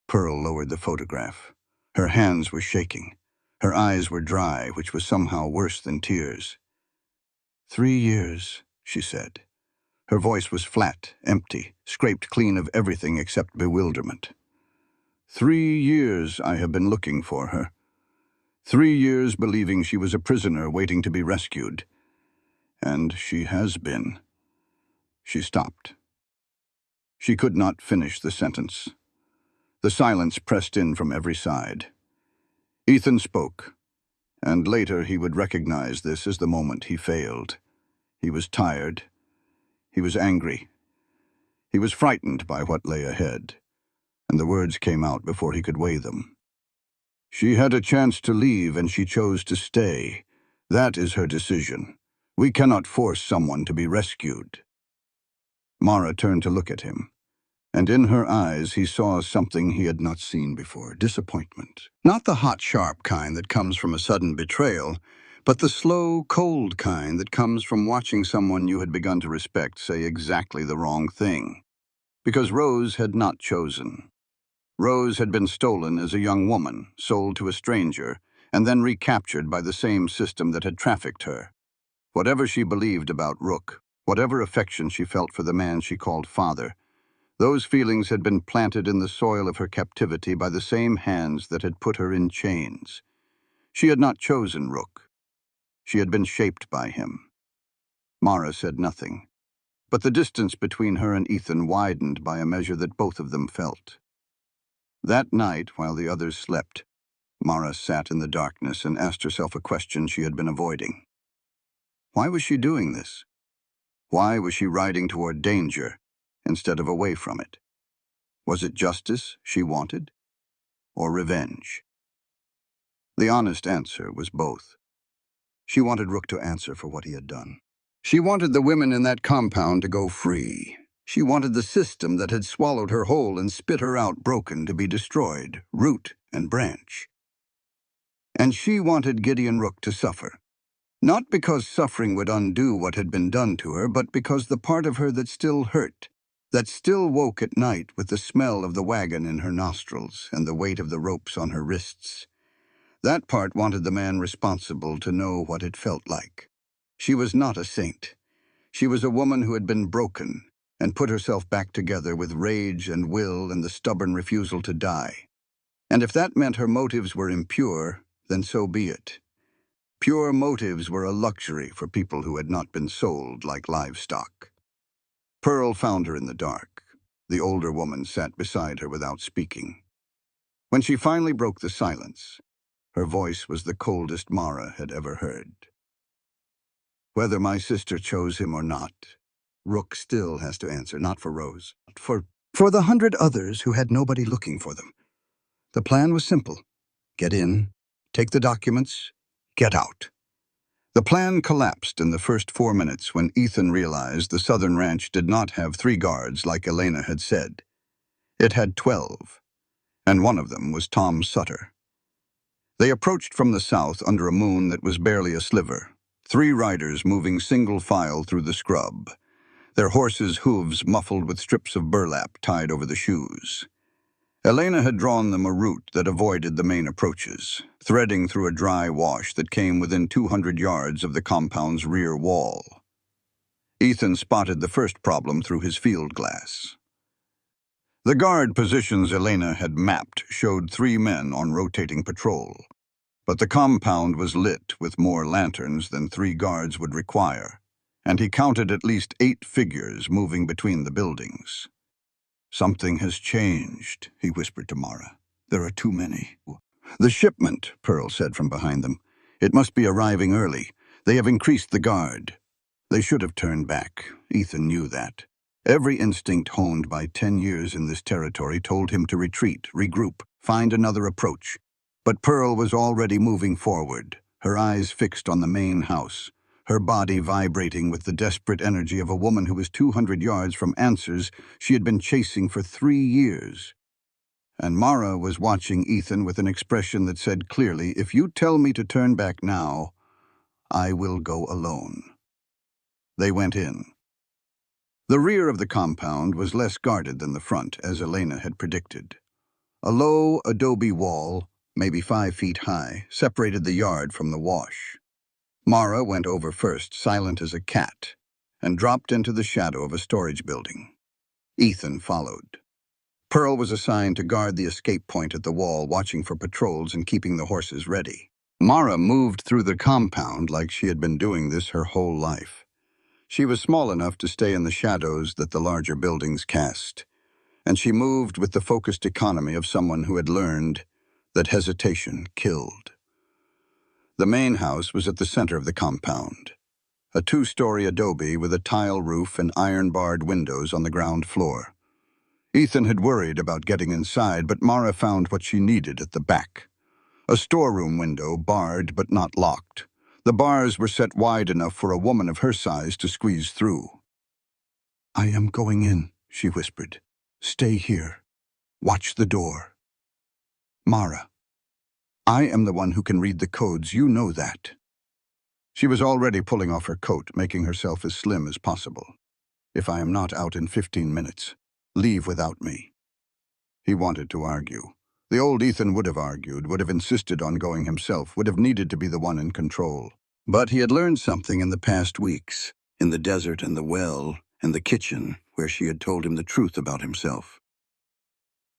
Pearl lowered the photograph. Her hands were shaking. Her eyes were dry, which was somehow worse than tears. 3 years, she said. Her voice was flat, empty, scraped clean of everything except bewilderment. 3 years I have been looking for her. 3 years believing she was a prisoner waiting to be rescued. And she has been. She stopped. She could not finish the sentence. The silence pressed in from every side. Ethan spoke, and later he would recognize this as the moment he failed. He was tired. He was angry. He was frightened by what lay ahead, and the words came out before he could weigh them. "She had a chance to leave, and she chose to stay. That is her decision. We cannot force someone to be rescued." Mara turned to look at him, and in her eyes he saw something he had not seen before: disappointment. Not the hot, sharp kind that comes from a sudden betrayal, but the slow, cold kind that comes from watching someone you had begun to respect say exactly the wrong thing. Because Rose had not chosen. Rose had been stolen as a young woman, sold to a stranger, and then recaptured by the same system that had trafficked her. Whatever she believed about Rook, whatever affection she felt for the man she called father, those feelings had been planted in the soil of her captivity by the same hands that had put her in chains. She had not chosen Rook. She had been shaped by him. Mara said nothing, but the distance between her and Ethan widened by a measure that both of them felt. That night, while the others slept, Mara sat in the darkness and asked herself a question she had been avoiding. Why was she doing this? Why was she riding toward danger instead of away from it? Was it justice she wanted, or revenge? The honest answer was both. She wanted Rook to answer for what he had done. She wanted the women in that compound to go free. She wanted the system that had swallowed her whole and spit her out broken to be destroyed, root and branch. And she wanted Gideon Rook to suffer. Not because suffering would undo what had been done to her, but because the part of her that still hurt, that still woke at night with the smell of the wagon in her nostrils and the weight of the ropes on her wrists, that part wanted the man responsible to know what it felt like. She was not a saint. She was a woman who had been broken and put herself back together with rage and will and the stubborn refusal to die. And if that meant her motives were impure, then so be it. Pure motives were a luxury for people who had not been sold like livestock. Pearl found her in the dark. The older woman sat beside her without speaking. When she finally broke the silence, her voice was the coldest Mara had ever heard. "Whether my sister chose him or not, Rook still has to answer, not for Rose, not for For the 100 others who had nobody looking for them. The plan was simple. Get in, take the documents, get out. The plan collapsed in the first 4 minutes when Ethan realized the southern ranch did not have 3 guards like Elena had said. It had 12, and one of them was Tom Sutter. They approached from the south under a moon that was barely a sliver, 3 riders moving single file through the scrub, their horses' hooves muffled with strips of burlap tied over the shoes. Elena had drawn them a route that avoided the main approaches, threading through a dry wash that came within 200 yards of the compound's rear wall. Ethan spotted the first problem through his field glass. The guard positions Elena had mapped showed 3 men on rotating patrol, but the compound was lit with more lanterns than 3 guards would require, and he counted at least 8 figures moving between the buildings. "Something has changed," he whispered to Mara. "There are too many." "The shipment," Pearl said from behind them. "It must be arriving early. They have increased the guard." They should have turned back. Ethan knew that. Every instinct honed by 10 years in this territory told him to retreat, regroup, find another approach. But Pearl was already moving forward, her eyes fixed on the main house, her body vibrating with the desperate energy of a woman who was 200 yards from answers she had been chasing for 3 years. And Mara was watching Ethan with an expression that said clearly, "If you tell me to turn back now, I will go alone." They went in. The rear of the compound was less guarded than the front, as Elena had predicted. A low adobe wall, maybe 5 feet high, separated the yard from the wash. Mara went over first, silent as a cat, and dropped into the shadow of a storage building. Ethan followed. Pearl was assigned to guard the escape point at the wall, watching for patrols and keeping the horses ready. Mara moved through the compound like she had been doing this her whole life. She was small enough to stay in the shadows that the larger buildings cast, and she moved with the focused economy of someone who had learned that hesitation killed. The main house was at the center of the compound, a 2-story adobe with a tile roof and iron-barred windows on the ground floor. Ethan had worried about getting inside, but Mara found what she needed at the back. A storeroom window, barred but not locked. The bars were set wide enough for a woman of her size to squeeze through. "I am going in," she whispered. "Stay here. Watch the door." "Mara, I am the one who can read the codes, you know that." She was already pulling off her coat, making herself as slim as possible. "If I am not out in 15 minutes, leave without me." He wanted to argue. The old Ethan would have argued, would have insisted on going himself, would have needed to be the one in control. But he had learned something in the past weeks, in the desert and the well and the kitchen, where she had told him the truth about himself.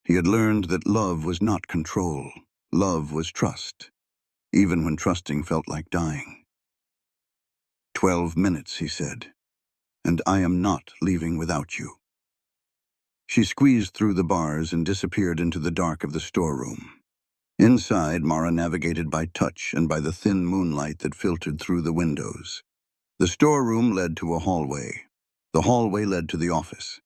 He had learned that love was not control. Love was trust, even when trusting felt like dying. 12 minutes, he said, and I am not leaving without you. She squeezed through the bars and disappeared into the dark of the storeroom. Inside, Mara navigated by touch and by the thin moonlight that filtered through the windows. The storeroom led to a hallway. The hallway led to the office.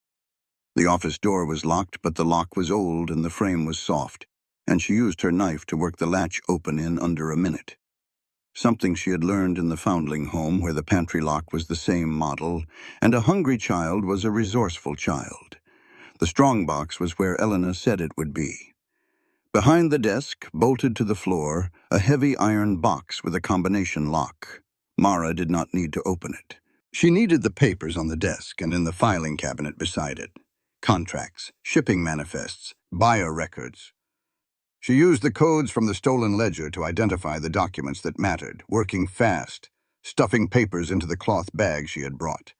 The office door was locked, but the lock was old and the frame was soft, and she used her knife to work the latch open in under a minute. Something she had learned in the foundling home, where the pantry lock was the same model, and a hungry child was a resourceful child. The strongbox was where Elena said it would be. Behind the desk, bolted to the floor, a heavy iron box with a combination lock. Mara did not need to open it. She needed the papers on the desk and in the filing cabinet beside it. Contracts, shipping manifests, buyer records. She used the codes from the stolen ledger to identify the documents that mattered, working fast, stuffing papers into the cloth bag she had brought.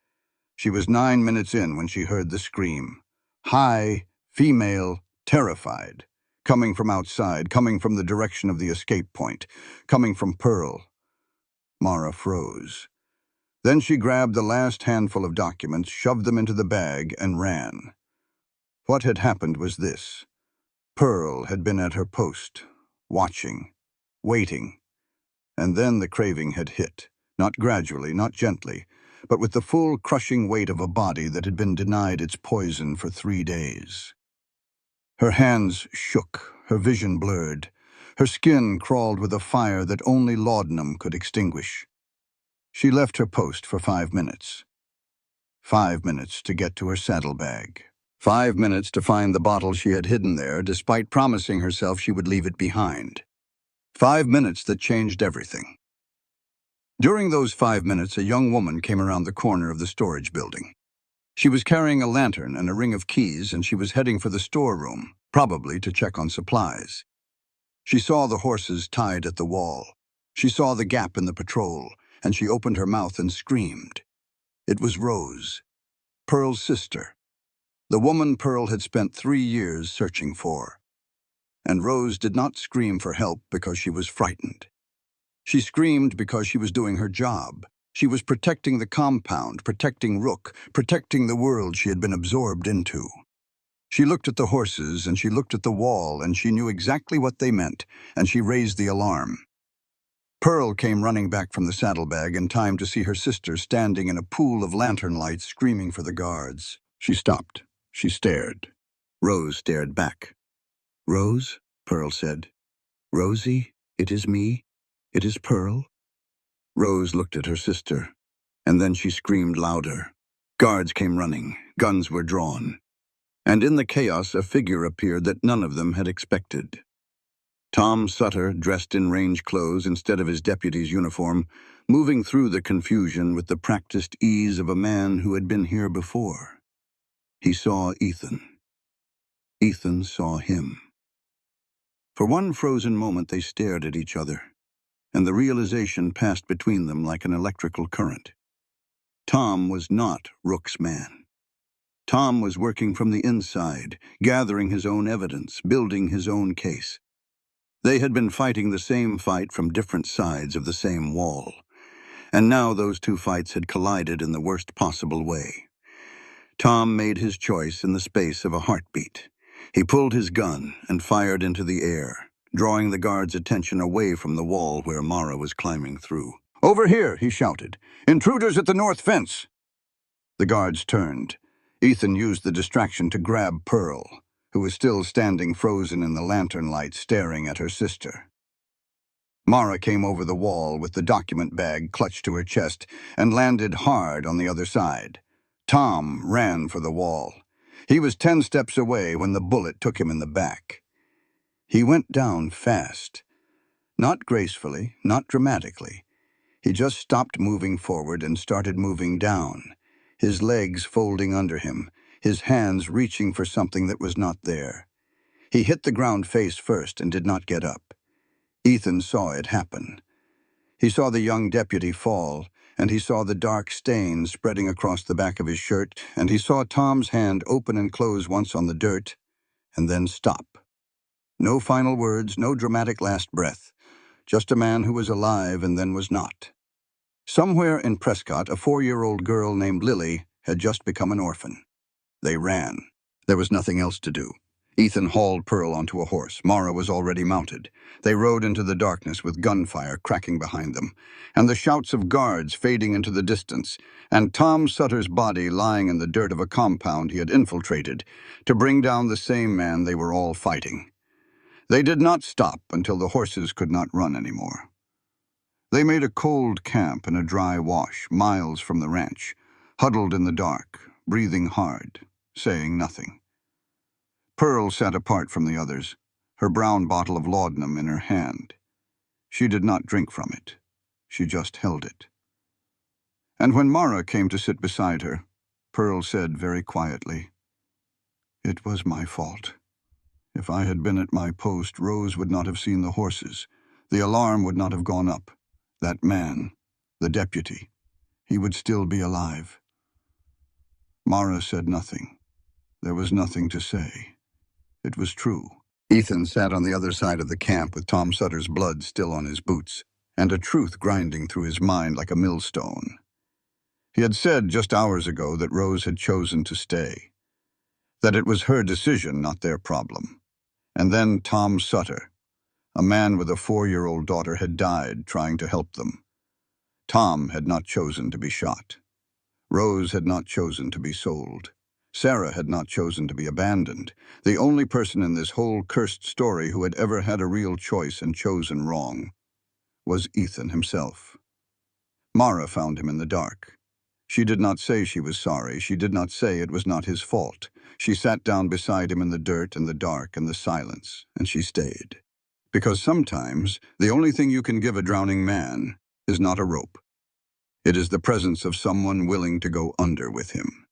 She was 9 minutes in when she heard the scream. High, female, terrified. Coming from outside, coming from the direction of the escape point, coming from Pearl. Mara froze. Then she grabbed the last handful of documents, shoved them into the bag, and ran. What had happened was this. Pearl had been at her post, watching, waiting, and then the craving had hit, not gradually, not gently, but with the full, crushing weight of a body that had been denied its poison for 3 days. Her hands shook, her vision blurred. Her skin crawled with a fire that only laudanum could extinguish. She left her post for 5 minutes. 5 minutes to get to her saddlebag. 5 minutes to find the bottle she had hidden there, despite promising herself she would leave it behind. 5 minutes that changed everything. During those 5 minutes, a young woman came around the corner of the storage building. She was carrying a lantern and a ring of keys, and she was heading for the storeroom, probably to check on supplies. She saw the horses tied at the wall. She saw the gap in the patrol, and she opened her mouth and screamed. It was Rose, Pearl's sister, the woman Pearl had spent 3 years searching for. And Rose did not scream for help because she was frightened. She screamed because she was doing her job. She was protecting the compound, protecting Rook, protecting the world she had been absorbed into. She looked at the horses, and she looked at the wall, and she knew exactly what they meant, and she raised the alarm. Pearl came running back from the saddlebag in time to see her sister standing in a pool of lantern lights screaming for the guards. She stopped. She stared. Rose stared back. "Rose," Pearl said. "Rosie, it is me. It is Pearl." Rose looked at her sister, and then she screamed louder. Guards came running. Guns were drawn. And in the chaos, a figure appeared that none of them had expected. Tom Sutter, dressed in range clothes instead of his deputy's uniform, moving through the confusion with the practiced ease of a man who had been here before. He saw Ethan. Ethan saw him. For one frozen moment they stared at each other, and the realization passed between them like an electrical current. Tom was not Rook's man. Tom was working from the inside, gathering his own evidence, building his own case. They had been fighting the same fight from different sides of the same wall, and now those two fights had collided in the worst possible way. Tom made his choice in the space of a heartbeat. He pulled his gun and fired into the air, drawing the guards' attention away from the wall where Mara was climbing through. "Over here," he shouted. "Intruders at the north fence." The guards turned. Ethan used the distraction to grab Pearl, who was still standing frozen in the lantern light staring at her sister. Mara came over the wall with the document bag clutched to her chest and landed hard on the other side. Tom ran for the wall. He was 10 steps away when the bullet took him in the back. He went down fast. Not gracefully, not dramatically. He just stopped moving forward and started moving down, his legs folding under him, his hands reaching for something that was not there. He hit the ground face first and did not get up. Ethan saw it happen. He saw the young deputy fall, and he saw the dark stain spreading across the back of his shirt, and he saw Tom's hand open and close once on the dirt, and then stop. No final words, no dramatic last breath. Just a man who was alive and then was not. Somewhere in Prescott, a 4-year-old girl named Lily had just become an orphan. They ran. There was nothing else to do. Ethan hauled Pearl onto a horse. Mara was already mounted. They rode into the darkness with gunfire cracking behind them, and the shouts of guards fading into the distance, and Tom Sutter's body lying in the dirt of a compound he had infiltrated to bring down the same man they were all fighting. They did not stop until the horses could not run anymore. They made a cold camp in a dry wash, miles from the ranch, huddled in the dark, breathing hard, saying nothing. Pearl sat apart from the others, her brown bottle of laudanum in her hand. She did not drink from it. She just held it. And when Mara came to sit beside her, Pearl said very quietly, "It was my fault. If I had been at my post, Rose would not have seen the horses. The alarm would not have gone up. That man, the deputy, he would still be alive." Mara said nothing. There was nothing to say. It was true. Ethan sat on the other side of the camp with Tom Sutter's blood still on his boots, and a truth grinding through his mind like a millstone. He had said just hours ago that Rose had chosen to stay, that it was her decision, not their problem. And then Tom Sutter, a man with a 4-year-old daughter, had died trying to help them. Tom had not chosen to be shot. Rose had not chosen to be sold. Sarah had not chosen to be abandoned. The only person in this whole cursed story who had ever had a real choice and chosen wrong was Ethan himself. Mara found him in the dark. She did not say she was sorry. She did not say it was not his fault. She sat down beside him in the dirt and the dark and the silence, and she stayed. Because sometimes the only thing you can give a drowning man is not a rope. It is the presence of someone willing to go under with him.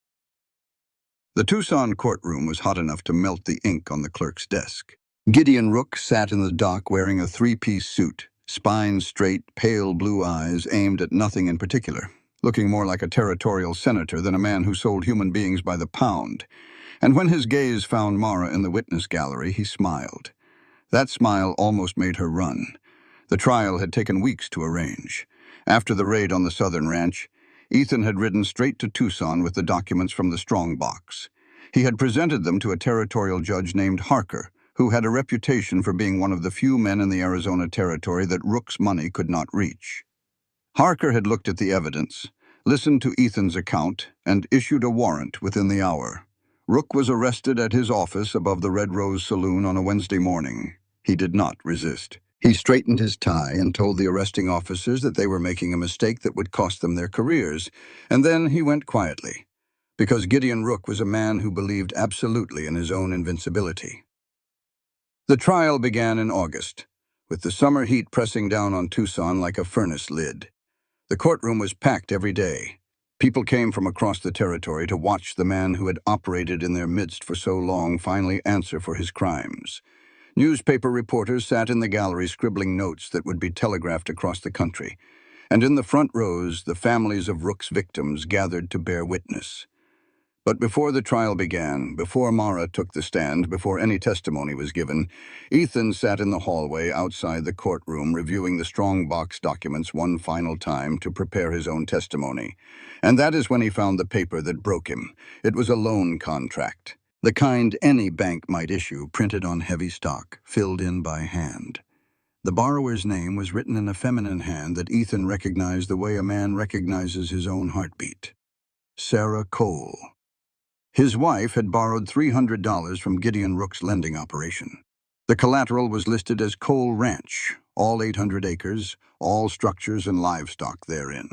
The Tucson courtroom was hot enough to melt the ink on the clerk's desk. Gideon Rook sat in the dock wearing a three-piece suit, spine straight, pale blue eyes aimed at nothing in particular, looking more like a territorial senator than a man who sold human beings by the pound. And when his gaze found Mara in the witness gallery, he smiled. That smile almost made her run. The trial had taken weeks to arrange. After the raid on the southern ranch, Ethan had ridden straight to Tucson with the documents from the strong box. He had presented them to a territorial judge named Harker, who had a reputation for being one of the few men in the Arizona territory that Rook's money could not reach. Harker had looked at the evidence, listened to Ethan's account, and issued a warrant within the hour. Rook was arrested at his office above the Red Rose Saloon on a Wednesday morning. He did not resist. He straightened his tie and told the arresting officers that they were making a mistake that would cost them their careers, and then he went quietly, because Gideon Rook was a man who believed absolutely in his own invincibility. The trial began in August, with the summer heat pressing down on Tucson like a furnace lid. The courtroom was packed every day. People came from across the territory to watch the man who had operated in their midst for so long finally answer for his crimes. Newspaper reporters sat in the gallery scribbling notes that would be telegraphed across the country, and in the front rows the families of Rook's victims gathered to bear witness. But before the trial began, before Mara took the stand, before any testimony was given, Ethan sat in the hallway outside the courtroom reviewing the strong box documents one final time to prepare his own testimony. And that is when he found the paper that broke him. It was a loan contract, the kind any bank might issue, printed on heavy stock, filled in by hand. The borrower's name was written in a feminine hand that Ethan recognized the way a man recognizes his own heartbeat. Sarah Cole. His wife had borrowed $300 from Gideon Rook's lending operation. The collateral was listed as Cole Ranch, all 800 acres, all structures and livestock therein.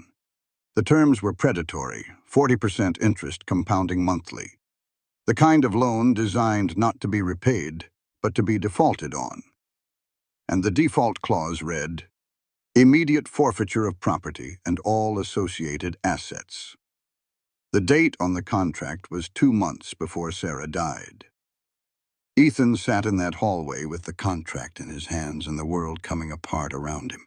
The terms were predatory, 40% interest compounding monthly. The kind of loan designed not to be repaid, but to be defaulted on. And the default clause read, immediate forfeiture of property and all associated assets. The date on the contract was 2 months before Sarah died. Ethan sat in that hallway with the contract in his hands and the world coming apart around him.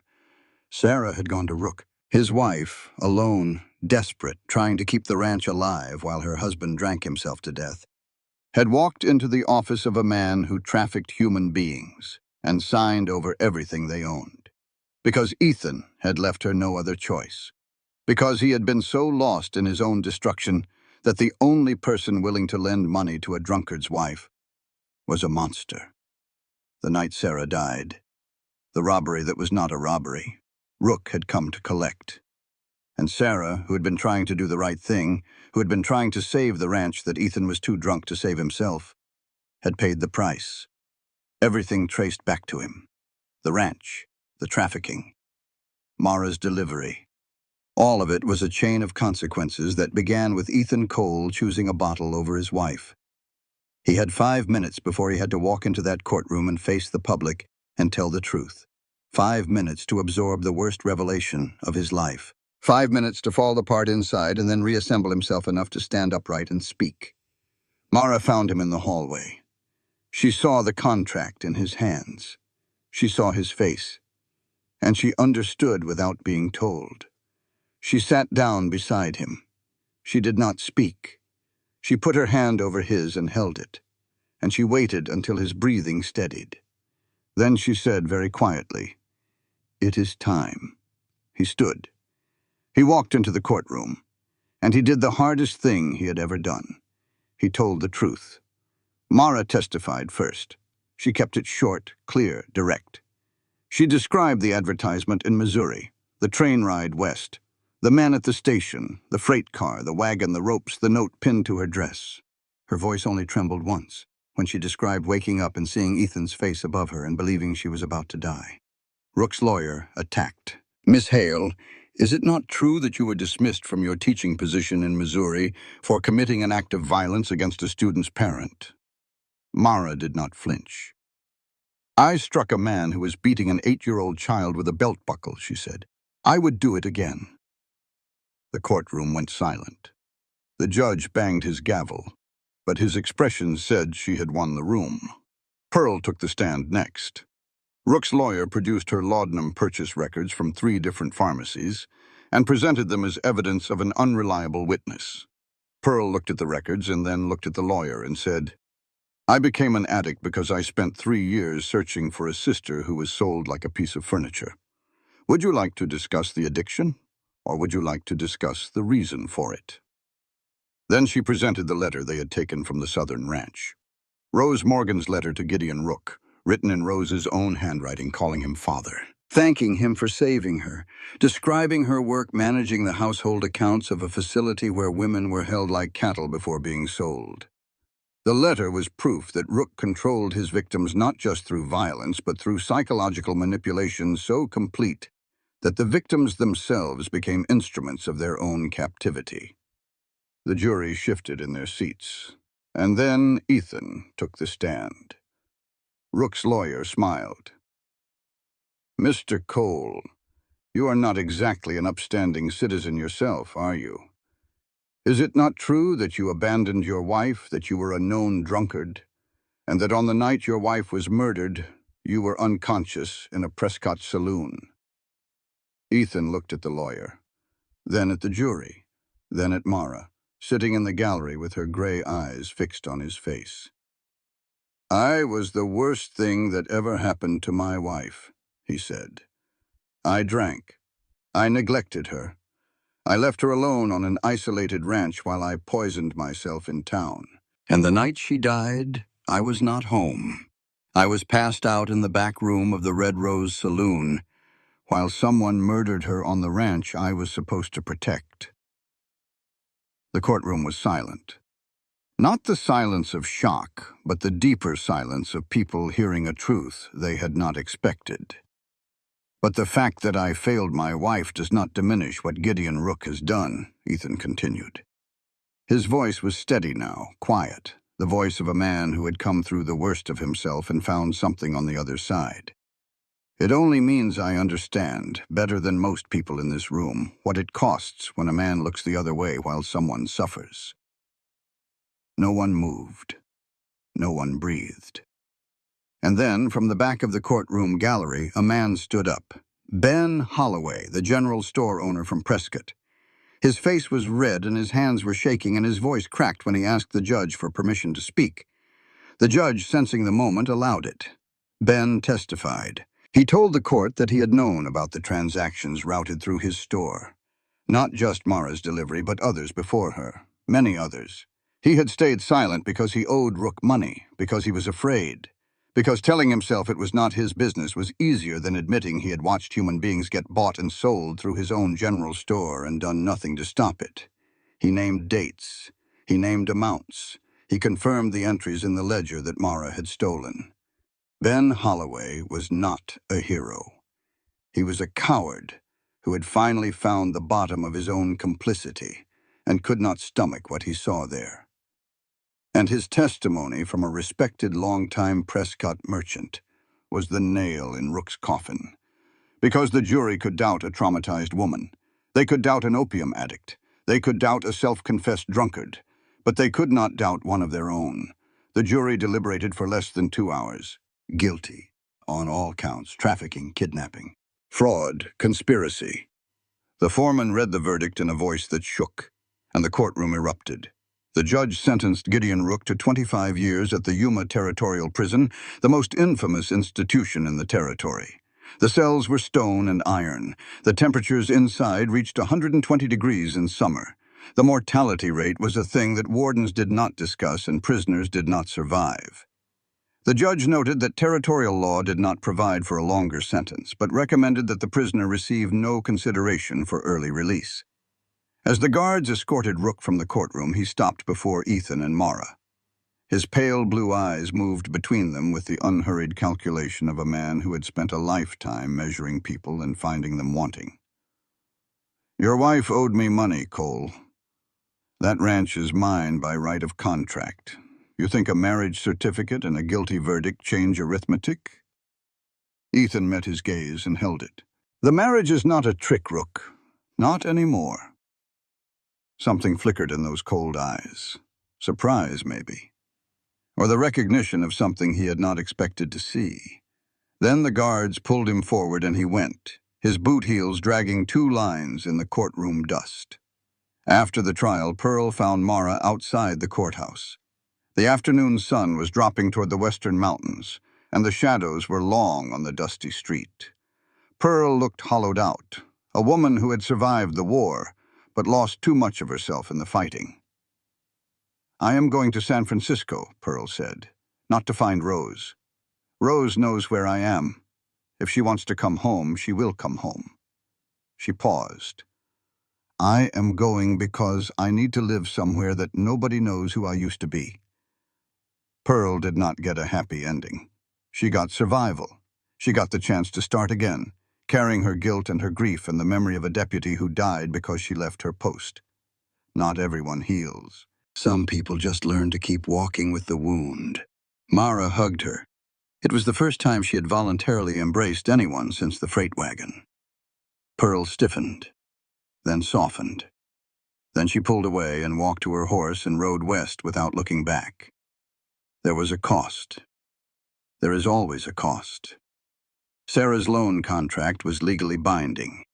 Sarah had gone to Rook. His wife, alone, desperate, trying to keep the ranch alive while her husband drank himself to death, had walked into the office of a man who trafficked human beings and signed over everything they owned. Because Ethan had left her no other choice. Because he had been so lost in his own destruction that the only person willing to lend money to a drunkard's wife was a monster. The night Sarah died, the robbery that was not a robbery, Rook had come to collect. And Sarah, who had been trying to do the right thing, who had been trying to save the ranch that Ethan was too drunk to save himself, had paid the price. Everything traced back to him. The ranch, the trafficking, Mara's delivery. All of it was a chain of consequences that began with Ethan Cole choosing a bottle over his wife. He had 5 minutes before he had to walk into that courtroom and face the public and tell the truth. 5 minutes to absorb the worst revelation of his life. 5 minutes to fall apart inside and then reassemble himself enough to stand upright and speak. Mara found him in the hallway. She saw the contract in his hands. She saw his face. And she understood without being told. She sat down beside him. She did not speak. She put her hand over his and held it, and she waited until his breathing steadied. Then she said very quietly, "It is time." He stood. He walked into the courtroom, and he did the hardest thing he had ever done. He told the truth. Mara testified first. She kept it short, clear, direct. She described the advertisement in Missouri, the train ride west, The man at the station, the freight car, the wagon, the ropes, the note pinned to her dress. Her voice only trembled once, when she described waking up and seeing Ethan's face above her and believing she was about to die. Rook's lawyer attacked. "Miss Hale, is it not true that you were dismissed from your teaching position in Missouri for committing an act of violence against a student's parent?" Mara did not flinch. "I struck a man who was beating an 8-year-old child with a belt buckle," she said. "I would do it again." The courtroom went silent. The judge banged his gavel, but his expression said she had won the room. Pearl took the stand next. Rook's lawyer produced her laudanum purchase records from 3 different pharmacies and presented them as evidence of an unreliable witness. Pearl looked at the records and then looked at the lawyer and said, "I became an addict because I spent 3 years searching for a sister who was sold like a piece of furniture. Would you like to discuss the addiction, or would you like to discuss the reason for it?" Then she presented the letter they had taken from the Southern ranch. Rose Morgan's letter to Gideon Rook, written in Rose's own handwriting, calling him father, thanking him for saving her, describing her work managing the household accounts of a facility where women were held like cattle before being sold. The letter was proof that Rook controlled his victims not just through violence, but through psychological manipulation so complete that the victims themselves became instruments of their own captivity. The jury shifted in their seats, and then Ethan took the stand. Rook's lawyer smiled. "Mr. Cole, you are not exactly an upstanding citizen yourself, are you? Is it not true that you abandoned your wife, that you were a known drunkard, and that on the night your wife was murdered, you were unconscious in a Prescott saloon?" Ethan looked at the lawyer, then at the jury, then at Mara, sitting in the gallery with her gray eyes fixed on his face. "I was the worst thing that ever happened to my wife," he said. "I drank. I neglected her. I left her alone on an isolated ranch while I poisoned myself in town. And the night she died, I was not home. I was passed out in the back room of the Red Rose Saloon, while someone murdered her on the ranch I was supposed to protect." The courtroom was silent. Not the silence of shock, but the deeper silence of people hearing a truth they had not expected. "But the fact that I failed my wife does not diminish what Gideon Rook has done," Ethan continued. His voice was steady now, quiet, the voice of a man who had come through the worst of himself and found something on the other side. "It only means I understand, better than most people in this room, what it costs when a man looks the other way while someone suffers." No one moved. No one breathed. And then, from the back of the courtroom gallery, a man stood up. Ben Holloway, the general store owner from Prescott. His face was red and his hands were shaking and his voice cracked when he asked the judge for permission to speak. The judge, sensing the moment, allowed it. Ben testified. He told the court that he had known about the transactions routed through his store. Not just Mara's delivery, but others before her. Many others. He had stayed silent because he owed Rook money, because he was afraid, because telling himself it was not his business was easier than admitting he had watched human beings get bought and sold through his own general store and done nothing to stop it. He named dates. He named amounts. He confirmed the entries in the ledger that Mara had stolen. Ben Holloway was not a hero. He was a coward who had finally found the bottom of his own complicity and could not stomach what he saw there. And his testimony from a respected longtime Prescott merchant was the nail in Rook's coffin. Because the jury could doubt a traumatized woman. They could doubt an opium addict. They could doubt a self-confessed drunkard. But they could not doubt one of their own. The jury deliberated for less than 2 hours. Guilty. On all counts: trafficking, kidnapping, fraud, conspiracy. The foreman read the verdict in a voice that shook, and the courtroom erupted. The judge sentenced Gideon Rook to 25 years at the Yuma Territorial Prison, the most infamous institution in the territory. The cells were stone and iron. The temperatures inside reached 120 degrees in summer. The mortality rate was a thing that wardens did not discuss and prisoners did not survive. The judge noted that territorial law did not provide for a longer sentence, but recommended that the prisoner receive no consideration for early release. As the guards escorted Rook from the courtroom, he stopped before Ethan and Mara. His pale blue eyes moved between them with the unhurried calculation of a man who had spent a lifetime measuring people and finding them wanting. "Your wife owed me money, Cole. That ranch is mine by right of contract. You think a marriage certificate and a guilty verdict change arithmetic?" Ethan met his gaze and held it. "The marriage is not a trick, Rook. Not anymore." Something flickered in those cold eyes. Surprise, maybe. Or the recognition of something he had not expected to see. Then the guards pulled him forward and he went, his boot heels dragging 2 lines in the courtroom dust. After the trial, Pearl found Mara outside the courthouse. The afternoon sun was dropping toward the western mountains, and the shadows were long on the dusty street. Pearl looked hollowed out, a woman who had survived the war, but lost too much of herself in the fighting. "I am going to San Francisco," Pearl said, "not to find Rose. Rose knows where I am. If she wants to come home, she will come home." She paused. "I am going because I need to live somewhere that nobody knows who I used to be." Pearl did not get a happy ending. She got survival. She got the chance to start again, carrying her guilt and her grief and the memory of a deputy who died because she left her post. Not everyone heals. Some people just learn to keep walking with the wound. Mara hugged her. It was the first time she had voluntarily embraced anyone since the freight wagon. Pearl stiffened, then softened. Then she pulled away and walked to her horse and rode west without looking back. There was a cost. There is always a cost. Sarah's loan contract was legally binding.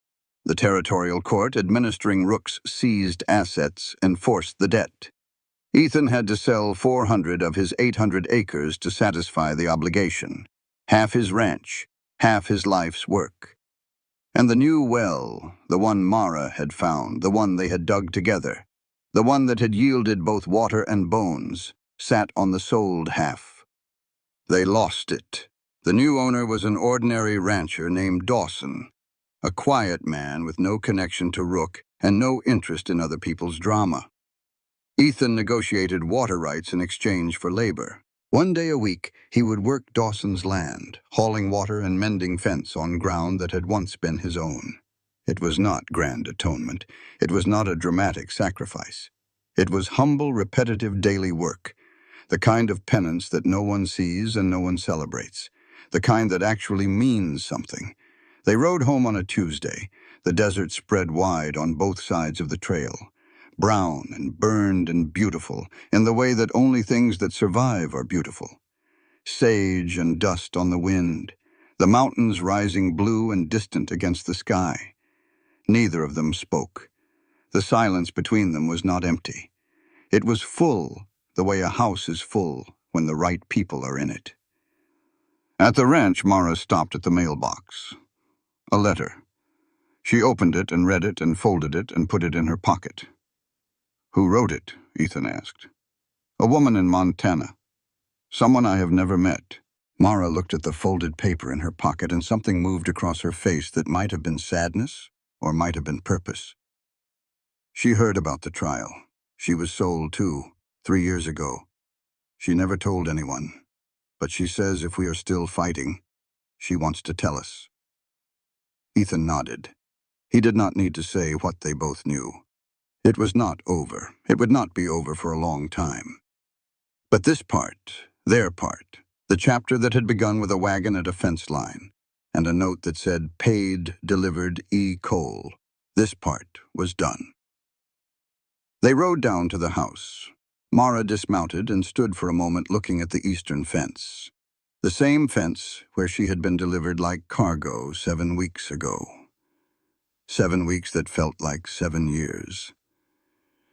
The territorial court administering Rook's seized assets enforced the debt. Ethan had to sell 400 of his 800 acres to satisfy the obligation. Half his ranch, half his life's work. And the new well, the one Mara had found, the one they had dug together, the one that had yielded both water and bones, sat on the sold half. They lost it. The new owner was an ordinary rancher named Dawson, a quiet man with no connection to Rook and no interest in other people's drama. Ethan negotiated water rights in exchange for labor. 1 day a week, he would work Dawson's land, hauling water and mending fence on ground that had once been his own. It was not grand atonement. It was not a dramatic sacrifice. It was humble, repetitive daily work, the kind of penance that no one sees and no one celebrates, the kind that actually means something. They rode home on a Tuesday. The desert spread wide on both sides of the trail, brown and burned and beautiful, in the way that only things that survive are beautiful. Sage and dust on the wind, the mountains rising blue and distant against the sky. Neither of them spoke. The silence between them was not empty. It was full, the way a house is full when the right people are in it. At the ranch, Mara stopped at the mailbox. A letter. She opened it and read it and folded it and put it in her pocket. "Who wrote it?" Ethan asked. "A woman in Montana. Someone I have never met." Mara looked at the folded paper in her pocket and something moved across her face that might have been sadness or might have been purpose. She heard about the trial. She was sold too, 3 years ago. She never told anyone, but she says if we are still fighting, she wants to tell us. Ethan nodded. He did not need to say what they both knew. It was not over. It would not be over for a long time. But this part, their part, the chapter that had begun with a wagon at a fence line, and a note that said, "Paid, delivered, E. Cole," this part was done. They rode down to the house. Mara dismounted and stood for a moment looking at the eastern fence. The same fence where she had been delivered like cargo 7 weeks ago. 7 weeks that felt like 7 years.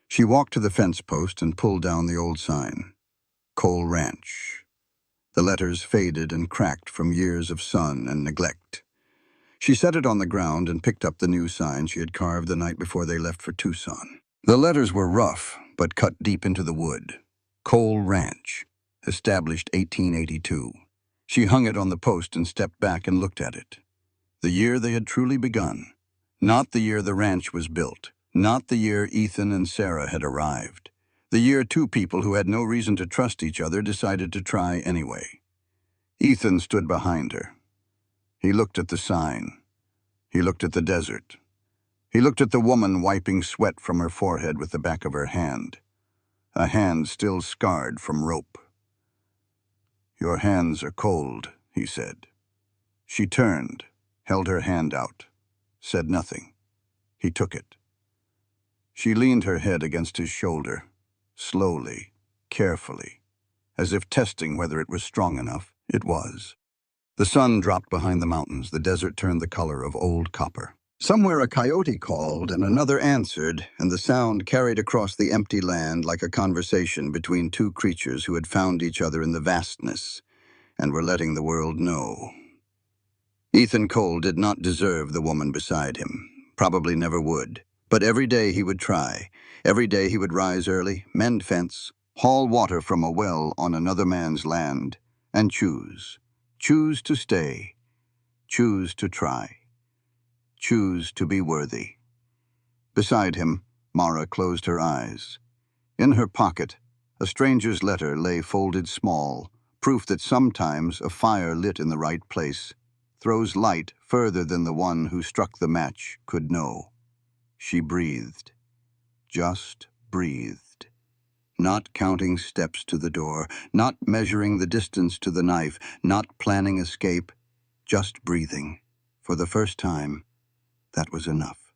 She walked to the fence post and pulled down the old sign. Cole Ranch. The letters faded and cracked from years of sun and neglect. She set it on the ground and picked up the new sign she had carved the night before they left for Tucson. The letters were rough, but cut deep into the wood. Cole Ranch. established 1882. She hung it on the post and stepped back and looked at it. The year they had truly begun. Not the year the ranch was built. Not the year Ethan and Sarah had arrived. The year two people who had no reason to trust each other decided to try anyway. Ethan stood behind her. He looked at the sign. He looked at the desert. He looked at the woman wiping sweat from her forehead with the back of her hand, a hand still scarred from rope. "Your hands are cold," he said. She turned, held her hand out, said nothing. He took it. She leaned her head against his shoulder, slowly, carefully, as if testing whether it was strong enough. It was. The sun dropped behind the mountains. The desert turned the color of old copper. Somewhere a coyote called and another answered, and the sound carried across the empty land like a conversation between two creatures who had found each other in the vastness and were letting the world know. Ethan Cole did not deserve the woman beside him, probably never would, but every day he would try. Every day he would rise early, mend fence, haul water from a well on another man's land, and choose. Choose to stay. Choose to try. Choose to be worthy. Beside him, Mara closed her eyes. In her pocket, a stranger's letter lay folded small, proof that sometimes a fire lit in the right place throws light further than the one who struck the match could know. She breathed. Just breathed. Not counting steps to the door, not measuring the distance to the knife, not planning escape, just breathing. For the first time, that was enough.